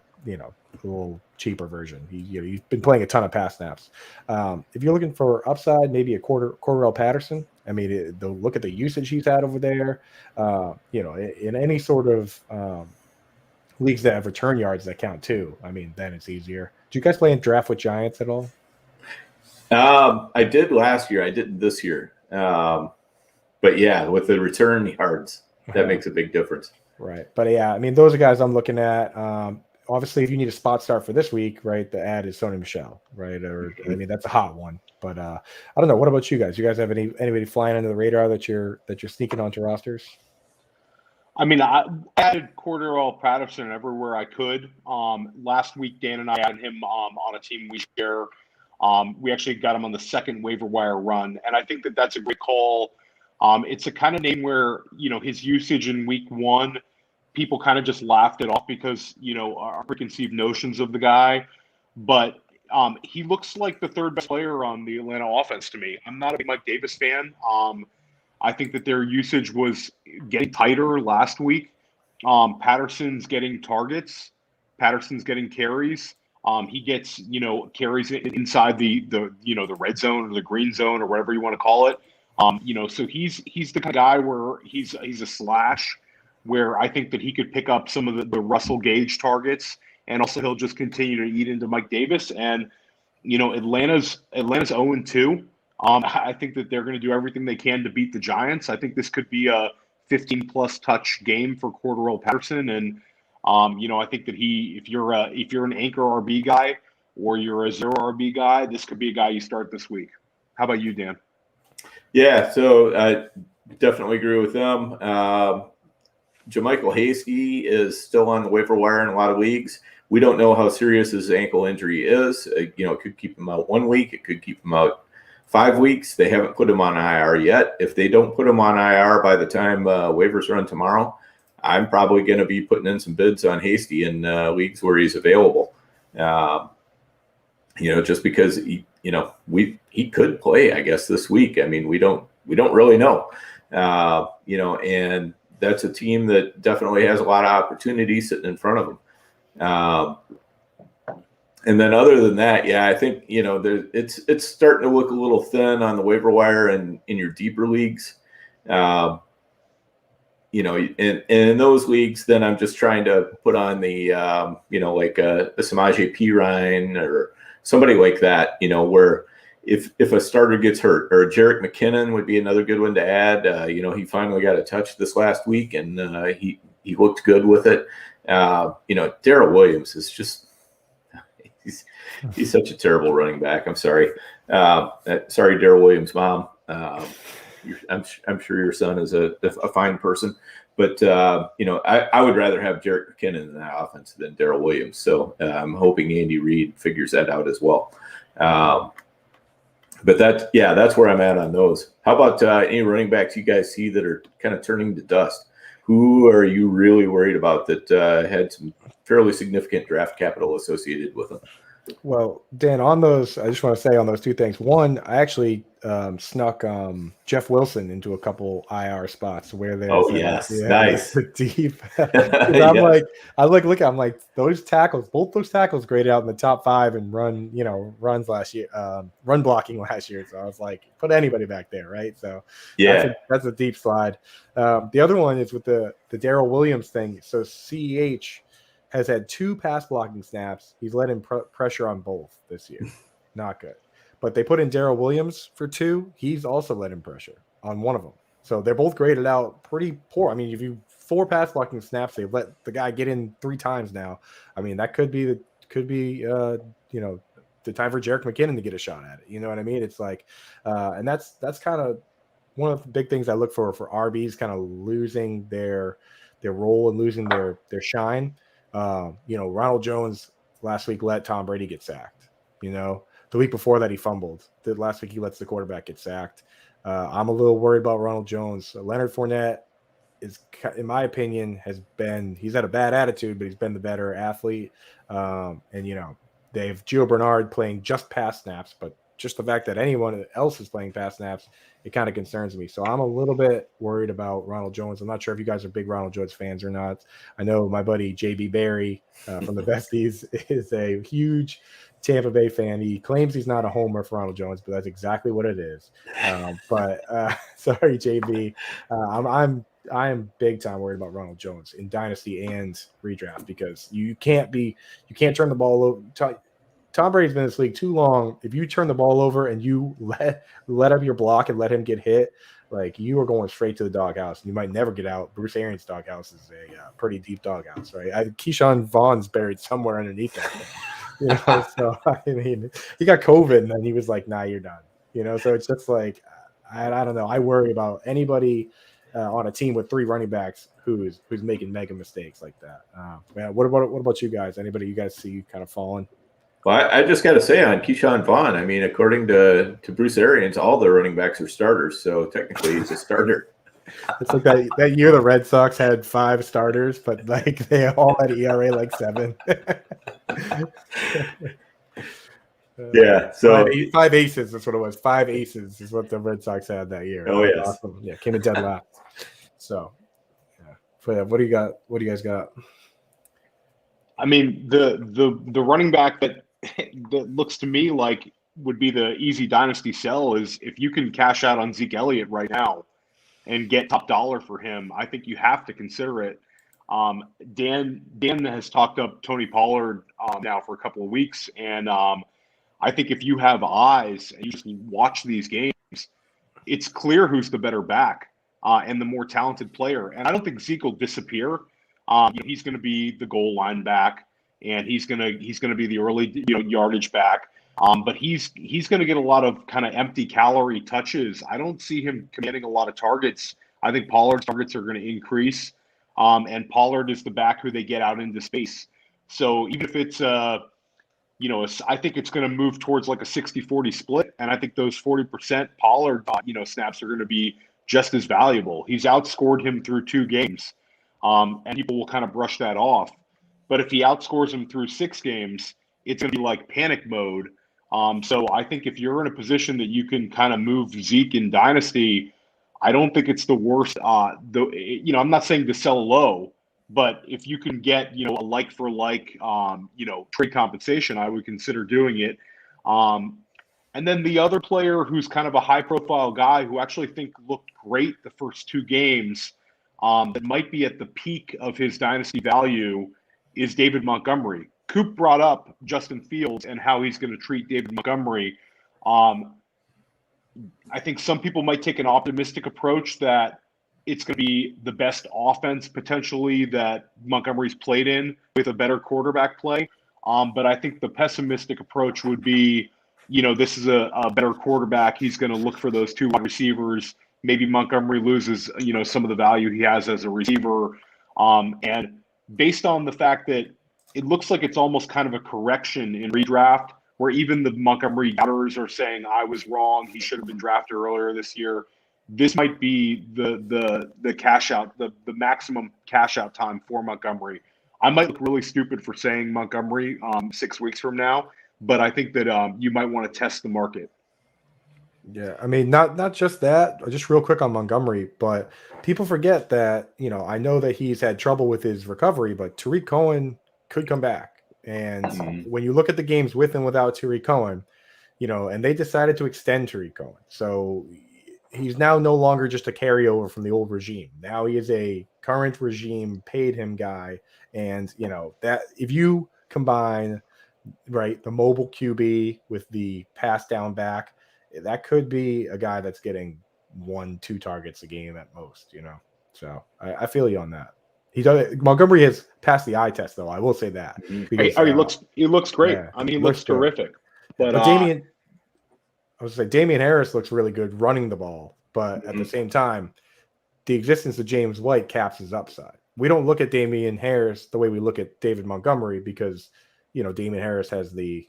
little cheaper version. He's been playing a ton of pass snaps. If you're looking for upside, maybe a Cordell Patterson. I mean, look at the usage he's had over there. In any sort of leagues that have return yards that count too. I mean, then it's easier. Do you guys play in draft with Giants at all? I did last year. I didn't this year. But yeah, with the return yards, that makes a big difference. Right. But yeah, I mean, those are guys I'm looking at. Obviously, if you need a spot start for this week, right, the ad is Sony Michel, right? Or I mean, that's a hot one. But I don't know. What about you guys? You guys have anybody flying under the radar that you're sneaking onto rosters? I mean, I added Cordero Patterson everywhere I could. Last week, Dan and I had him on a team we share. We actually got him on the second waiver wire run, and I think that that's a great call. It's a kind of name where, his usage in week one, people kind of just laughed it off because, our preconceived notions of the guy. But he looks like the third best player on the Atlanta offense to me. I'm not a big Mike Davis fan. I think that their usage was getting tighter last week. Patterson's getting targets. Patterson's getting carries. He gets, carries inside the red zone or the green zone or whatever you want to call it. So he's the kind of guy where he's a slash where I think that he could pick up some of the Russell Gage targets, and also he'll just continue to eat into Mike Davis. And, Atlanta's 0-2. I think that they're going to do everything they can to beat the Giants. I think this could be a 15-plus touch game for Cordero Patterson. And, I think that if you're an anchor RB guy or you're a zero RB guy, this could be a guy you start this week. How about you, Dan? Yeah, so I definitely agree with them. JaMychal Hasty is still on the waiver wire in a lot of leagues. We don't know how serious his ankle injury is. It could keep him out 1 week. It could keep him out 5 weeks. They haven't put him on IR yet. If they don't put him on IR by the time waivers run tomorrow, I'm probably going to be putting in some bids on Hasty in leagues where he's available. Just because he could play, I guess, this week. I mean, we don't really know. And that's a team that definitely has a lot of opportunity sitting in front of them. And then other than that, yeah, I think, it's starting to look a little thin on the waiver wire and in your deeper leagues. And in those leagues, then I'm just trying to put on the, like a Samaje Perine or somebody like that, where if a starter gets hurt, or Jerick McKinnon would be another good one to add. He finally got a touch this last week, and he looked good with it. Darrell Williams is just he's such a terrible running back. I'm sorry. Sorry, Darrell Williams' mom. I'm sure your son is a fine person, but I would rather have Jerick McKinnon in that offense than Darrell Williams. So I'm hoping Andy Reid figures that out as well. But that's where I'm at on those. How about any running backs you guys see that are kind of turning to dust? Who are you really worried about that had some fairly significant draft capital associated with them? Well, Dan, on those, I just want to say on those two things. One, I actually snuck Jeff Wilson into a couple IR spots where there's nice, deep. I'm like, I'm like those tackles, both those tackles graded out in the top 5 and runs last year, run blocking last year. So I was like, put anybody back there, right? So that's a deep slide. The other one is with the Darrell Williams thing. So CEH has had 2 pass blocking snaps. He's let in pressure on both this year. Not good. But they put in Darrell Williams for 2. He's also let in pressure on one of them. So they're both graded out pretty poor. I mean, if you 4 pass blocking snaps, they let the guy get in 3 times now. I mean, that could be the time for Jerick McKinnon to get a shot at it. You know what I mean? It's like, and that's kind of one of the big things I look for RBs kind of losing their role and losing their shine. Ronald Jones last week let Tom Brady get sacked. The week before that he fumbled. The last week he lets the quarterback get sacked. I'm a little worried about Ronald Jones. Leonard Fournette is, in my opinion, he's had a bad attitude, but he's been the better athlete. And they have Gio Bernard playing just pass snaps, but just the fact that anyone else is playing pass snaps, it kind of concerns me. So I'm a little bit worried about Ronald Jones. I'm not sure if you guys are big Ronald Jones fans or not. I know my buddy JB Barry from the Besties is a huge Tampa Bay fan. He claims he's not a homer for Ronald Jones, but that's exactly what it is. Sorry, JB. I am big time worried about Ronald Jones in Dynasty and redraft because you can't turn the ball over. Tom Brady's been in this league too long. If you turn the ball over and you let up your block and let him get hit, like you are going straight to the doghouse. You might never get out. Bruce Arians' doghouse is a pretty deep doghouse, right? Keyshawn Vaughn's buried somewhere underneath that thing. So I mean, he got COVID and then he was like, "Nah, you're done." So it's just like I don't know. I worry about anybody on a team with 3 running backs who's making mega mistakes like that. What about you guys? Anybody you guys see kind of falling? Well, I just got to say on Keyshawn Vaughn, I mean, according to Bruce Arians, all the running backs are starters, so technically he's a starter. It's like that year the Red Sox had 5 starters, but like they all had ERA like 7. Yeah, so 5 aces. That's what it was. 5 aces is what the Red Sox had that year. Oh, yes. Awesome. Yeah, came in dead last. So, yeah. So, what do you got? What do you guys got? I mean, the running back that looks to me like would be the easy dynasty sell is if you can cash out on Zeke Elliott right now and get top dollar for him. I think you have to consider it. Dan has talked up Tony Pollard now for a couple of weeks, and I think if you have eyes and you just watch these games, it's clear who's the better back and the more talented player. And I don't think Zeke will disappear. He's going to be the goal line back, and he's going to be the early yardage back. But he's going to get a lot of kind of empty calorie touches. I don't see him commanding a lot of targets. I think Pollard's targets are going to increase, and Pollard is the back who they get out into space. So even if it's I think it's going to move towards like a 60-40 split, and I think those 40% Pollard snaps are going to be just as valuable. He's outscored him through 2 games, and people will kind of brush that off. But if he outscores him through 6 games, it's going to be like panic mode. So I think if you're in a position that you can kind of move Zeke in Dynasty, I don't think it's the worst. I'm not saying to sell low, but if you can get, a like for like, trade compensation, I would consider doing it. And then the other player who's kind of a high profile guy who actually think looked great the first 2 games, that might be at the peak of his dynasty value is David Montgomery. Coop brought up Justin Fields and how he's going to treat David Montgomery. I think some people might take an optimistic approach that it's going to be the best offense potentially that Montgomery's played in with a better quarterback play. But I think the pessimistic approach would be, this is a better quarterback. He's going to look for those 2 wide receivers. Maybe Montgomery loses, some of the value he has as a receiver. And based on the fact that it looks like it's almost kind of a correction in redraft where even the Montgomery doubters are saying, I was wrong. He should have been drafted earlier this year. This might be the cash out, the maximum cash out time for Montgomery. I might look really stupid for saying Montgomery 6 weeks from now, but I think that you might want to test the market. Yeah, I mean, not just that, just real quick on Montgomery, but people forget that, I know that he's had trouble with his recovery, but Tariq Cohen could come back. And when you look at the games with and without Tariq Cohen, and they decided to extend Tariq Cohen. So he's now no longer just a carryover from the old regime. Now he is a current regime paid him guy. And, that if you combine, right, the mobile QB with the pass down back, that could be a guy that's getting 1-2 targets a game at most, So I feel you on that. Montgomery has passed the eye test, though. I will say that. Because, he looks great. Yeah, I mean, he looks terrific. But Damian Harris looks really good running the ball. But at the same time, the existence of James White caps his upside. We don't look at Damian Harris the way we look at David Montgomery because, Damian Harris has they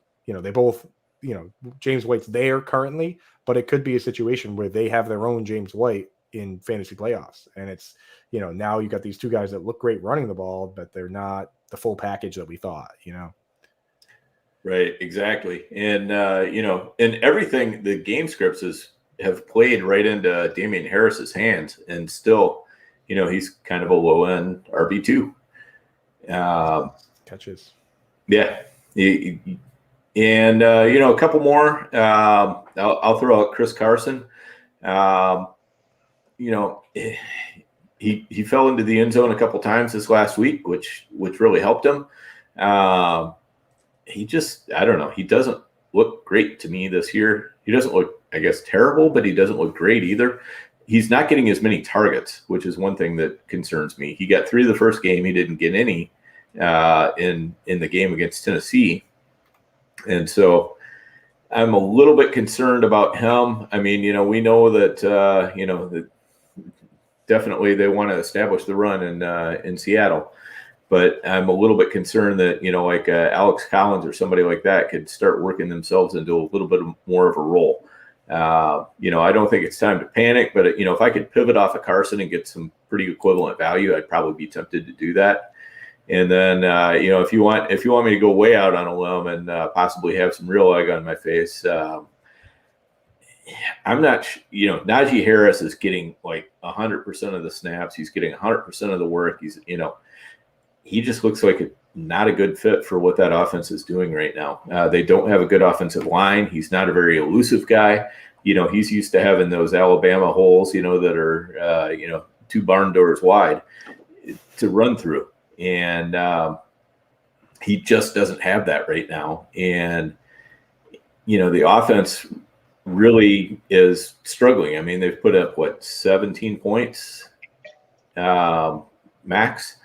both, James White's there currently, but it could be a situation where they have their own James White in fantasy playoffs. And it's, now you got these 2 guys that look great running the ball, but they're not the full package that we thought, Right, exactly. And, and everything, the game scripts have played right into Damian Harris's hands. And still, he's kind of a low-end RB2. Catches. Yeah. And, a couple more. I'll throw out Chris Carson. He fell into the end zone a couple times this last week, which really helped him. He just, I don't know. He doesn't look great to me this year. He doesn't look, I guess, terrible, but he doesn't look great either. He's not getting as many targets, which is one thing that concerns me. He got 3 the first game. He didn't get any in the game against Tennessee. And so I'm a little bit concerned about him. I mean, we know that, that definitely they want to establish the run in Seattle. But I'm a little bit concerned that, like Alex Collins or somebody like that could start working themselves into a little bit more of a role. I don't think it's time to panic, but if I could pivot off of Carson and get some pretty equivalent value, I'd probably be tempted to do that. And then, if you want me to go way out on a limb and possibly have some real egg on my face, I'm not, Najee Harris is getting like 100% of the snaps. He's getting 100% of the work. He's, he just looks like not a good fit for what that offense is doing right now. They don't have a good offensive line. He's not a very elusive guy. He's used to having those Alabama holes, that are, 2 barn doors wide to run through. And he just doesn't have that right now. And, the offense really is struggling. I mean, they've put up, 17 points max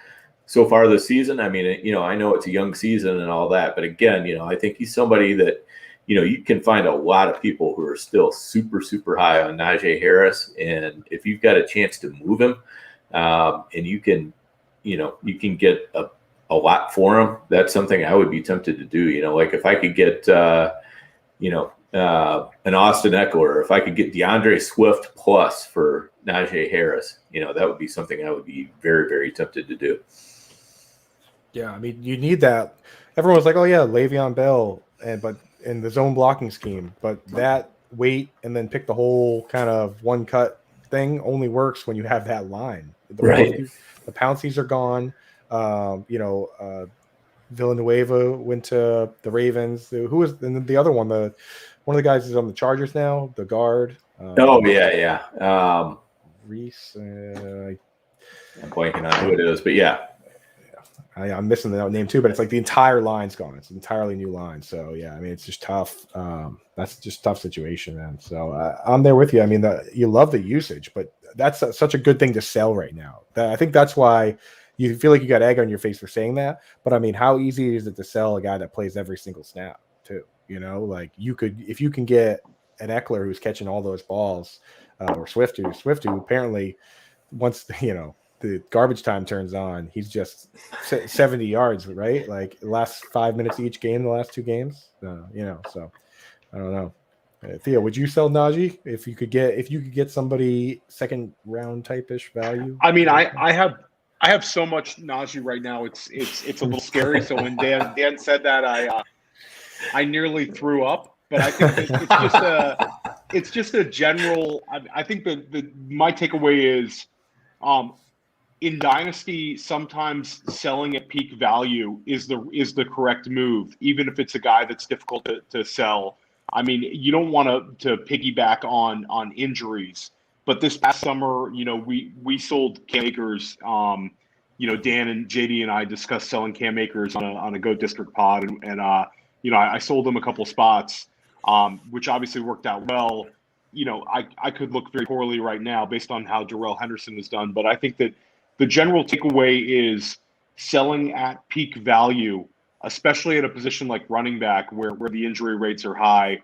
so far this season. I mean, I know it's a young season and all that, but again, I think he's somebody that, you can find a lot of people who are still super, super high on Najee Harris. And if you've got a chance to move him and you can get a lot for him, that's something I would be tempted to do. Like if I could get, an Austin Eckler, if I could get DeAndre Swift plus for Najee Harris, that would be something I would be very, very tempted to do. Yeah, I mean, you need that. Everyone was like, "Oh yeah, Le'Veon Bell," but in the zone blocking scheme, but that wait and then pick the whole kind of one cut thing only works when you have that line. The Pouncey's are gone. Villanueva went to the Ravens. Who was and the other one? One of the guys is on the Chargers now. The guard. Reese. I'm blanking on who it is, but yeah. I'm missing the name too, but it's like the entire line's gone. It's an entirely new line. So yeah, I mean, it's just tough. That's just a tough situation, man. So I'm there with you. I mean, you love the usage, but that's such a good thing to sell right now. I think that's why you feel like you got egg on your face for saying that. But I mean, how easy is it to sell a guy that plays every single snap too? Like if you can get an Eckler who's catching all those balls, or Swift who apparently once the garbage time turns on, he's just 70 yards, right? Like the last 5 minutes of each game, the last 2 games, so I don't know. Theo, would you sell Najee if you could get somebody second round type-ish value? I mean, I have so much Najee right now. It's a little scary. So when Dan said that, I nearly threw up, but I think it's just a general, I think my takeaway is, in Dynasty, sometimes selling at peak value is the correct move, even if it's a guy that's difficult to sell. I mean, you don't want to piggyback on injuries. But this past summer, we sold Cam Akers. Dan and JD and I discussed selling Cam Akers on a Go District pod, and I sold him a couple spots, which obviously worked out well. I could look very poorly right now based on how Darrell Henderson has done, but I think that the general takeaway is selling at peak value, especially at a position like running back where the injury rates are high,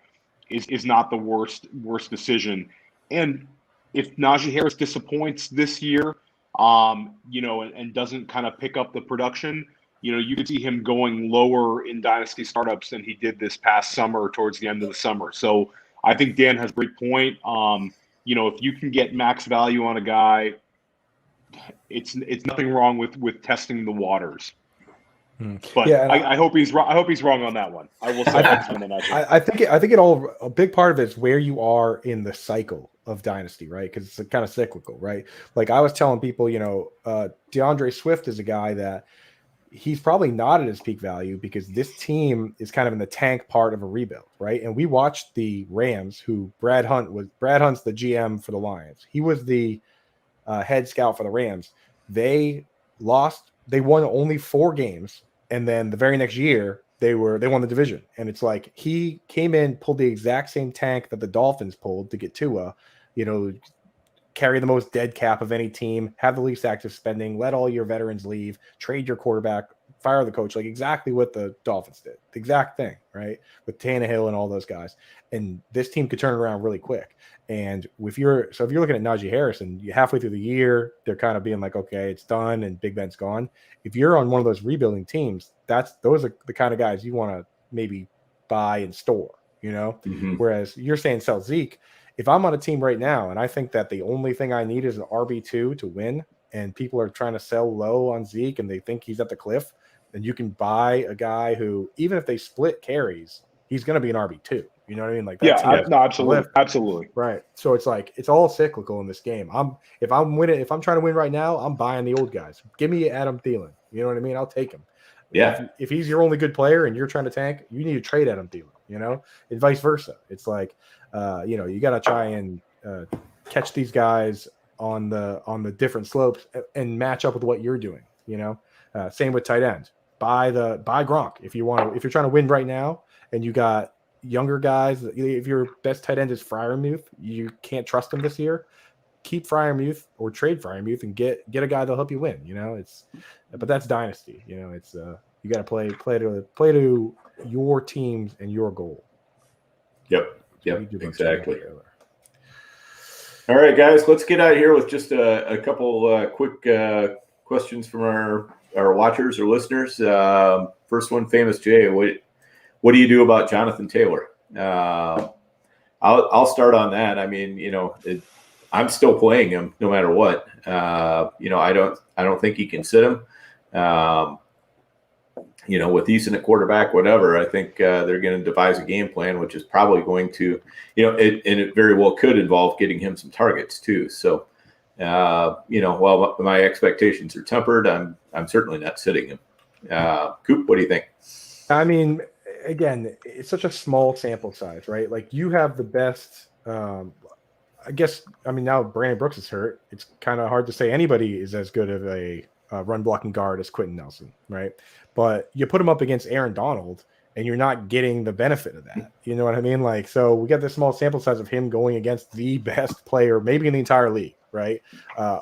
is not the worst decision. And if Najee Harris disappoints this year, and doesn't kind of pick up the production, you could see him going lower in dynasty startups than he did this past summer towards the end of the summer. So I think Dan has a great point. If you can get max value on a guy, it's nothing wrong with testing the waters. But yeah, I hope he's wrong. I hope he's wrong on that one. I will say I think a big part of it is where you are in the cycle of dynasty, right? Because it's kind of cyclical, right? Like I was telling people, DeAndre Swift is a guy that he's probably not at his peak value because this team is kind of in the tank part of a rebuild, right? And we watched the Rams, who Brad Hunt's the GM for the Lions. He was the head scout for the Rams. They won only 4 games, and then the very next year they won the division. And it's like he came in, pulled the exact same tank that the Dolphins pulled to get Tua, carry the most dead cap of any team, have the least active spending, let all your veterans leave, trade your quarterback fire the coach, like exactly what the Dolphins did, the exact thing, right? With Tannehill and all those guys. And this team could turn it around really quick. And if you're looking at Najee Harris and you halfway through the year, they're kind of being like, okay, it's done and Big Ben's gone. If you're on one of those rebuilding teams, those are the kind of guys you want to maybe buy and store, Whereas you're saying sell Zeke. If I'm on a team right now and I think that the only thing I need is an RB2 to win, and people are trying to sell low on Zeke and they think he's at the cliff, then you can buy a guy who, even if they split carries, he's going to be an RB2. You know what I mean? Like that. No, absolutely. Absolutely. Right. So it's like, it's all cyclical in this game. If I'm trying to win right now, I'm buying the old guys. Give me Adam Thielen. You know what I mean? I'll take him. Yeah. If he's your only good player and you're trying to tank, you need to trade Adam Thielen, and vice versa. It's like, you got to try and catch these guys on the different slopes and match up with what you're doing. Same with tight end. Buy Gronk if you're trying to win right now, and you got younger guys. If your best tight end is Freiermuth, you can't trust him this year. Keep Freiermuth or trade Freiermuth and get a guy that'll help you win. But that's dynasty. It's you got to play to your teams and your goal. Yep. Exactly. All right, guys, let's get out of here with just a couple quick questions from our watchers or listeners. First one, Famous Jay, what do you do about Jonathan Taylor? I'll start on that. I mean, I'm still playing him no matter what. I don't think he can sit him. With Eason at quarterback, whatever, I think they're going to devise a game plan, which is probably going to, and it very well could involve getting him some targets too. So, while my expectations are tempered, I'm certainly not sitting him. Coop, what do you think? I mean, again, it's such a small sample size, right? Like you have the best. I guess. I mean, now Brandon Brooks is hurt. It's kind of hard to say anybody is as good of a run blocking guard as Quentin Nelson, right? But you put him up against Aaron Donald, and you're not getting the benefit of that. You know what I mean? Like, so we got this small sample size of him going against the best player, maybe in the entire league, right?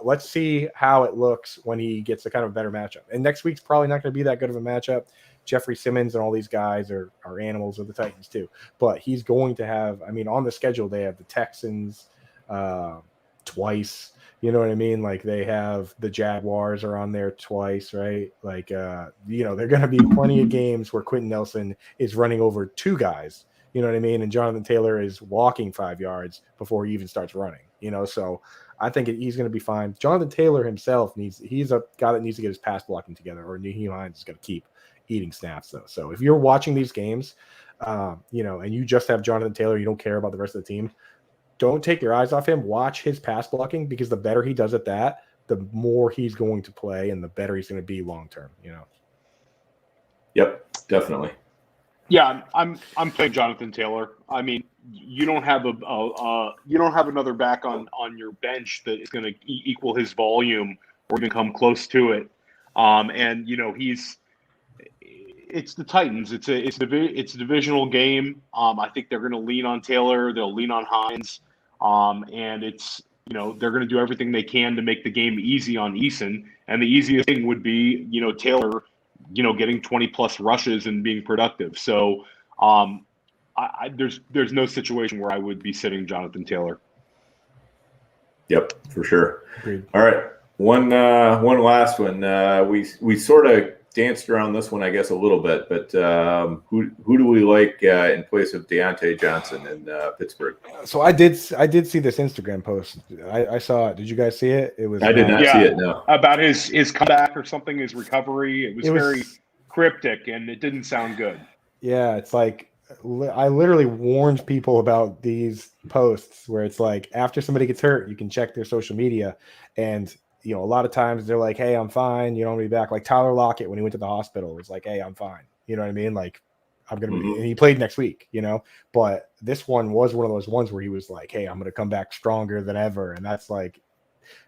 Let's see how it looks when he gets a kind of better matchup. And next week's probably not going to be that good of a matchup. Jeffrey Simmons and all these guys are animals of the Titans too. But he's going to have, I mean, on the schedule, they have the Texans twice. You know what I mean? Like they have the Jaguars are on there twice, right? Like, they're going to be plenty of games where Quentin Nelson is running over two guys, you know what I mean? And Jonathan Taylor is walking 5 yards before he even starts running, so I think he's going to be fine. Jonathan Taylor himself he's a guy that needs to get his pass blocking together, or Nyheim Hines is going to keep eating snaps though. So if you're watching these games, and you just have Jonathan Taylor, you don't care about the rest of the team, don't take your eyes off him. Watch his pass blocking, because the better he does at that, the more he's going to play and the better he's going to be long term. Yep, definitely. Yeah, I'm playing Jonathan Taylor. I mean, you don't have another back on your bench that is going to equal his volume or even come close to it. It's the Titans. It's a divisional game. I think they're going to lean on Taylor. They'll lean on Hines. And it's, they're going to do everything they can to make the game easy on Eason. And the easiest thing would be, Taylor, getting 20 plus rushes and being productive. So there's no situation where I would be sitting Jonathan Taylor. Yep, for sure. Agreed. All right. One last one. We sort of danced around this one, I guess, a little bit, but who do we like in place of Deontay Johnson in Pittsburgh? So I did see this Instagram post. I saw it. Did you guys see it? It was. I did not see it. No. About his comeback or something, his recovery. It was very cryptic and it didn't sound good. Yeah, it's like I literally warned people about these posts where it's like after somebody gets hurt, you can check their social media, and a lot of times they're like, hey, I'm fine. I'm going to be back. Like Tyler Lockett, when he went to the hospital, was like, hey, I'm fine. You know what I mean? Like, I'm going to be, and he played next week, but this one was one of those ones where he was like, hey, I'm going to come back stronger than ever. And that's like,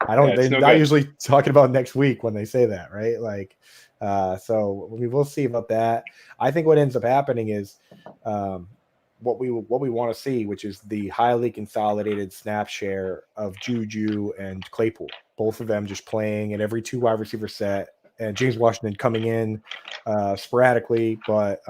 they're not usually talking about next week when they say that, right? Like, so we'll see about that. I think what ends up happening is, what we want to see, which is the highly consolidated snap share of Juju and Claypool, both of them just playing in every two wide receiver set and James Washington coming in sporadically, but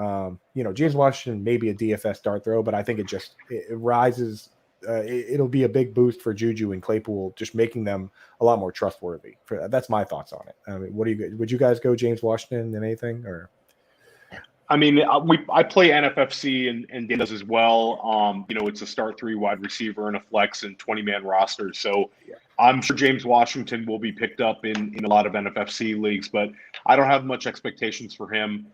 James Washington may be a DFS dart throw, but I think it rises. It'll be a big boost for Juju and Claypool, just making them a lot more trustworthy. That's my thoughts on it. I mean, would you guys go James Washington in anything or? I mean, I play NFFC and Dan does as well. It's a start 3 wide receiver and a flex and 20-man roster. So I'm sure James Washington will be picked up in a lot of NFFC leagues, but I don't have much expectations for him.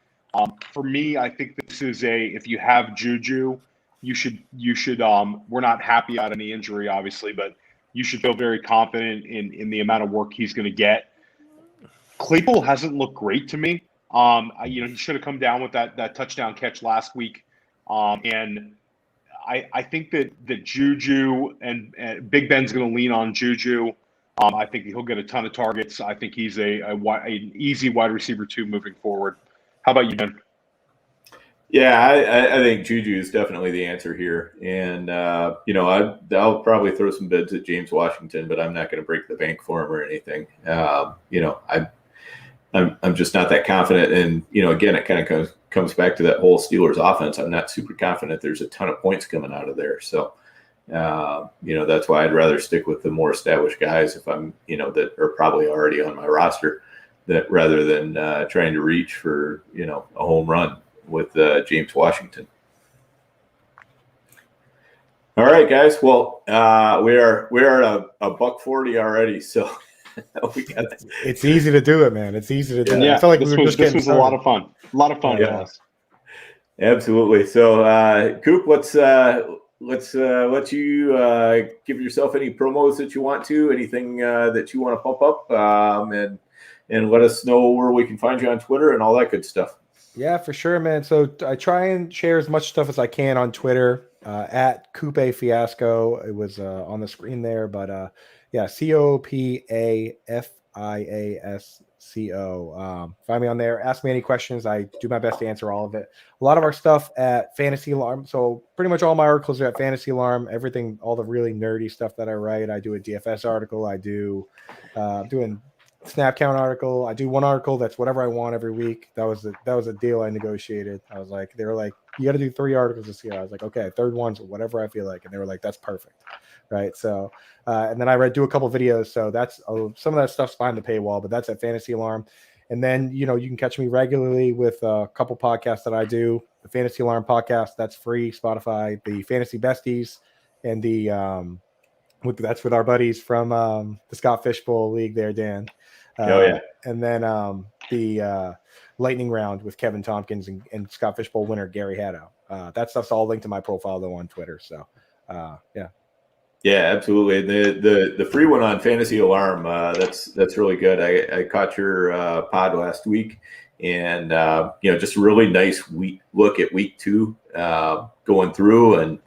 For me, I think this is if you have Juju, you should we're not happy out any injury, obviously, but you should feel very confident in the amount of work he's going to get. Claypool hasn't looked great to me. He should have come down with that touchdown catch last week. And I think that Juju and Big Ben's going to lean on Juju. I think he'll get a ton of targets. I think he's an easy wide receiver 2 moving forward. How about you, Ben? Yeah, I think Juju is definitely the answer here. And, I'll probably throw some bids at James Washington, but I'm not going to break the bank for him or anything. I'm just not that confident. And, again, it kind of comes back to that whole Steelers offense. I'm not super confident there's a ton of points coming out of there. So, that's why I'd rather stick with the more established guys if I'm, that are probably already on my roster, that rather than trying to reach for, a home run with James Washington. All right, guys. Well, we are at a $140 already. So. It's easy to do it, man. It's easy to do. Yeah, I feel like this was a lot of fun. A lot of fun. Yeah. Absolutely. So, Coop, let's let you give yourself any promos that you want to, anything that you want to pump up, and let us know where we can find you on Twitter and all that good stuff. Yeah, for sure, man. So I try and share as much stuff as I can on Twitter at Coupe Fiasco. It was on the screen there, but yeah, COPAFIASCO. Find me on there. Ask me any questions. I do my best to answer all of it. A lot of our stuff at Fantasy Alarm. So pretty much all my articles are at Fantasy Alarm. Everything, all the really nerdy stuff that I write. I do a DFS article. I do doing snap count article. I do one article that's whatever I want every week. That was a deal I negotiated. I was like, they were like, you got to do 3 articles this year. I was like, okay, third one's whatever I feel like, and they were like, that's perfect, right? So, and then I do a couple videos. So that's some of that stuff's behind the paywall, but that's at Fantasy Alarm. And then you can catch me regularly with a couple podcasts that I do. The Fantasy Alarm podcast, that's free, Spotify. The Fantasy Besties, and that's with our buddies from the Scott Fishbowl League there, Dan. And then the lightning round with Kevin Tompkins and Scott Fishbowl winner Gary Haddow. That stuff's all linked to my profile though on Twitter. So yeah, absolutely. The free one on Fantasy Alarm, that's really good. I caught your pod last week, and just a really nice look at week 2 going through, and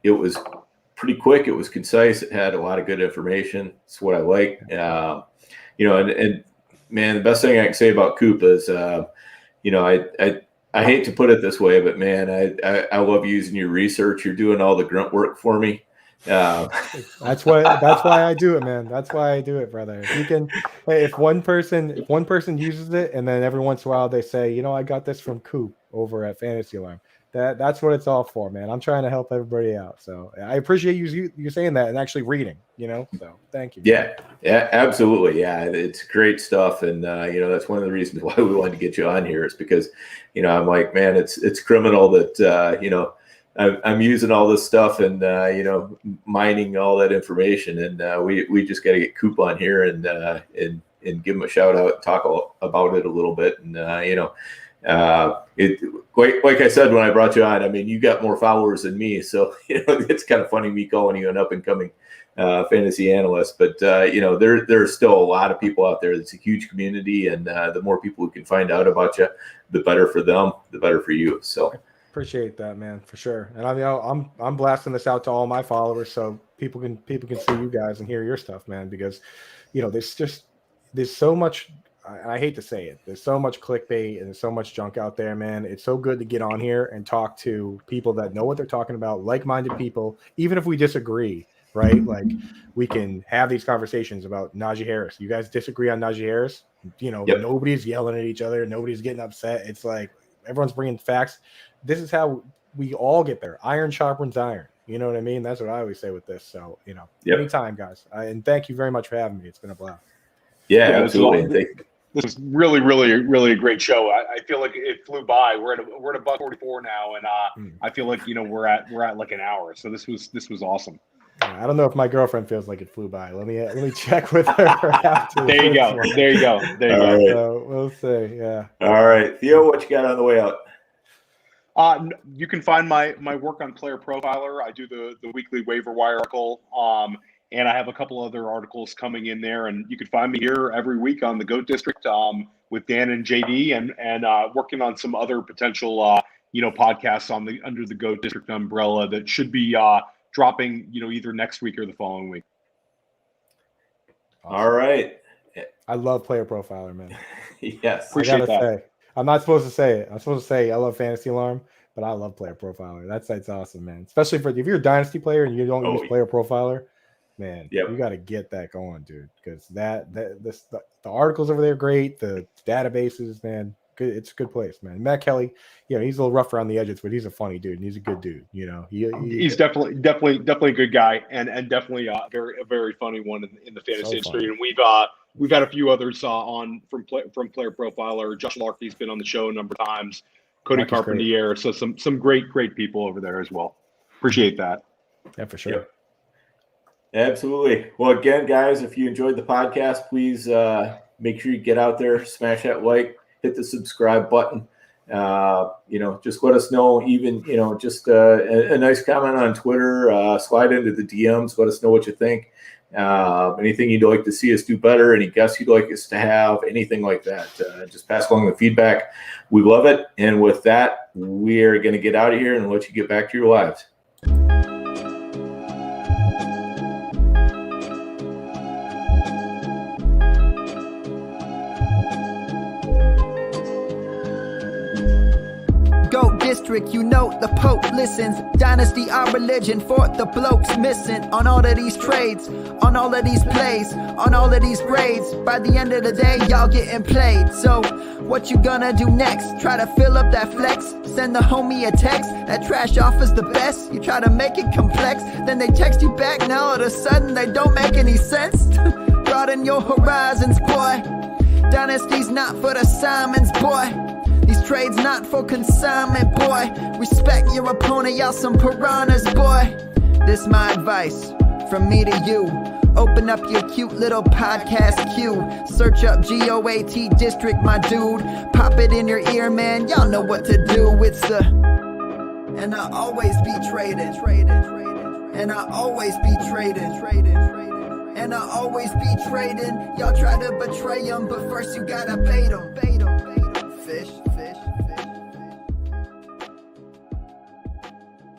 it was pretty quick. It was concise. It had a lot of good information. It's what I like. And man, the best thing I can say about Coop is, I hate to put it this way, but man, I love using your research. You're doing all the grunt work for me. That's why I do it, man. That's why I do it, brother. If you can, if one person uses it, and then every once in a while they say, I got this from Coop over at Fantasy Alarm. That's what it's all for, man. I'm trying to help everybody out. So I appreciate you saying that and actually reading, so thank you. Yeah, absolutely. Yeah, it's great stuff. And, that's one of the reasons why we wanted to get you on here is because, I'm like, man, it's criminal that, I'm using all this stuff and, mining all that information. And we just got to get Coop on here and give him a shout out and talk about it a little bit. And, like I said when I brought you on, I mean, you got more followers than me, so it's kind of funny me calling you an up and coming fantasy analyst. But there's still a lot of people out there. It's a huge community, and the more people who can find out about you, the better for them, the better for you. So appreciate that, man, for sure. And I'm blasting this out to all my followers so people can see you guys and hear your stuff, man, because there's so much. I hate to say it. There's so much clickbait and there's so much junk out there, man. It's so good to get on here and talk to people that know what they're talking about, like-minded people, even if we disagree, right? Like we can have these conversations about Najee Harris. You guys disagree on Najee Harris? Nobody's yelling at each other. Nobody's getting upset. It's like everyone's bringing facts. This is how we all get there. Iron sharpens iron. You know what I mean? That's what I always say with this. So, anytime, guys. And thank you very much for having me. It's been a blast. Yeah, absolutely. This is really, really, really a great show. I feel like it flew by. We're at $1.44 now, and I feel like we're at like an hour. So this was awesome. I don't know if my girlfriend feels like it flew by. Let me check with her after. There you go. All go. Right. So we'll see. Yeah. All right, Theo, what you got on the way out? You can find my work on Player Profiler. I do the weekly waiver wire article. And I have a couple other articles coming in there, and you can find me here every week on the GOAT District with Dan and JD, and working on some other potential podcasts under the GOAT District umbrella that should be dropping either next week or the following week. All right. I love Player Profiler, man. Yes, appreciate that. Say, I'm not supposed to say it. I'm supposed to say I love Fantasy Alarm, but I love Player Profiler. That site's awesome, man. Especially if you're a Dynasty player and you don't use Player Profiler. Man, you got to get that going, dude. Because the articles over there are great. The databases, man, good. It's a good place, man. Matt Kelly, he's a little rough around the edges, but he's a funny dude and he's a good dude. He's definitely a good guy and definitely a very funny one in the fantasy industry. And we've had a few others on from Player Profiler. Josh Larkey's been on the show a number of times. Cody Carpentier, so some great people over there as well. Appreciate that. Yeah, for sure. Yep. Absolutely. Well, again, guys, if you enjoyed the podcast, please make sure you get out there, smash that like, hit the subscribe button. Just let us know, even, just a nice comment on Twitter, slide into the DMs, let us know what you think. Anything you'd like to see us do better, any guests you'd like us to have, anything like that. Just pass along the feedback. We love it. And with that, we are going to get out of here and let you get back to your lives. District, the Pope listens. Dynasty, our religion, for the blokes missing. On all of these trades, on all of these plays, on all of these grades. By the end of the day, y'all getting played. So, what you gonna do next? Try to fill up that flex? Send the homie a text? That trash offer's the best? You try to make it complex, then they text you back. Now all of a sudden, they don't make any sense. Broaden your horizons, boy. Dynasty's not for the Simons, boy. These trades not for consignment, boy. Respect your opponent, y'all some piranhas, boy. This my advice from me to you. Open up your cute little podcast queue. Search up GOAT District, my dude. Pop it in your ear, man. Y'all know what to do. It's the and I always be traded. And I always be traded. And I always be trading. Y'all try to betray them, but first you gotta bait them. Fish.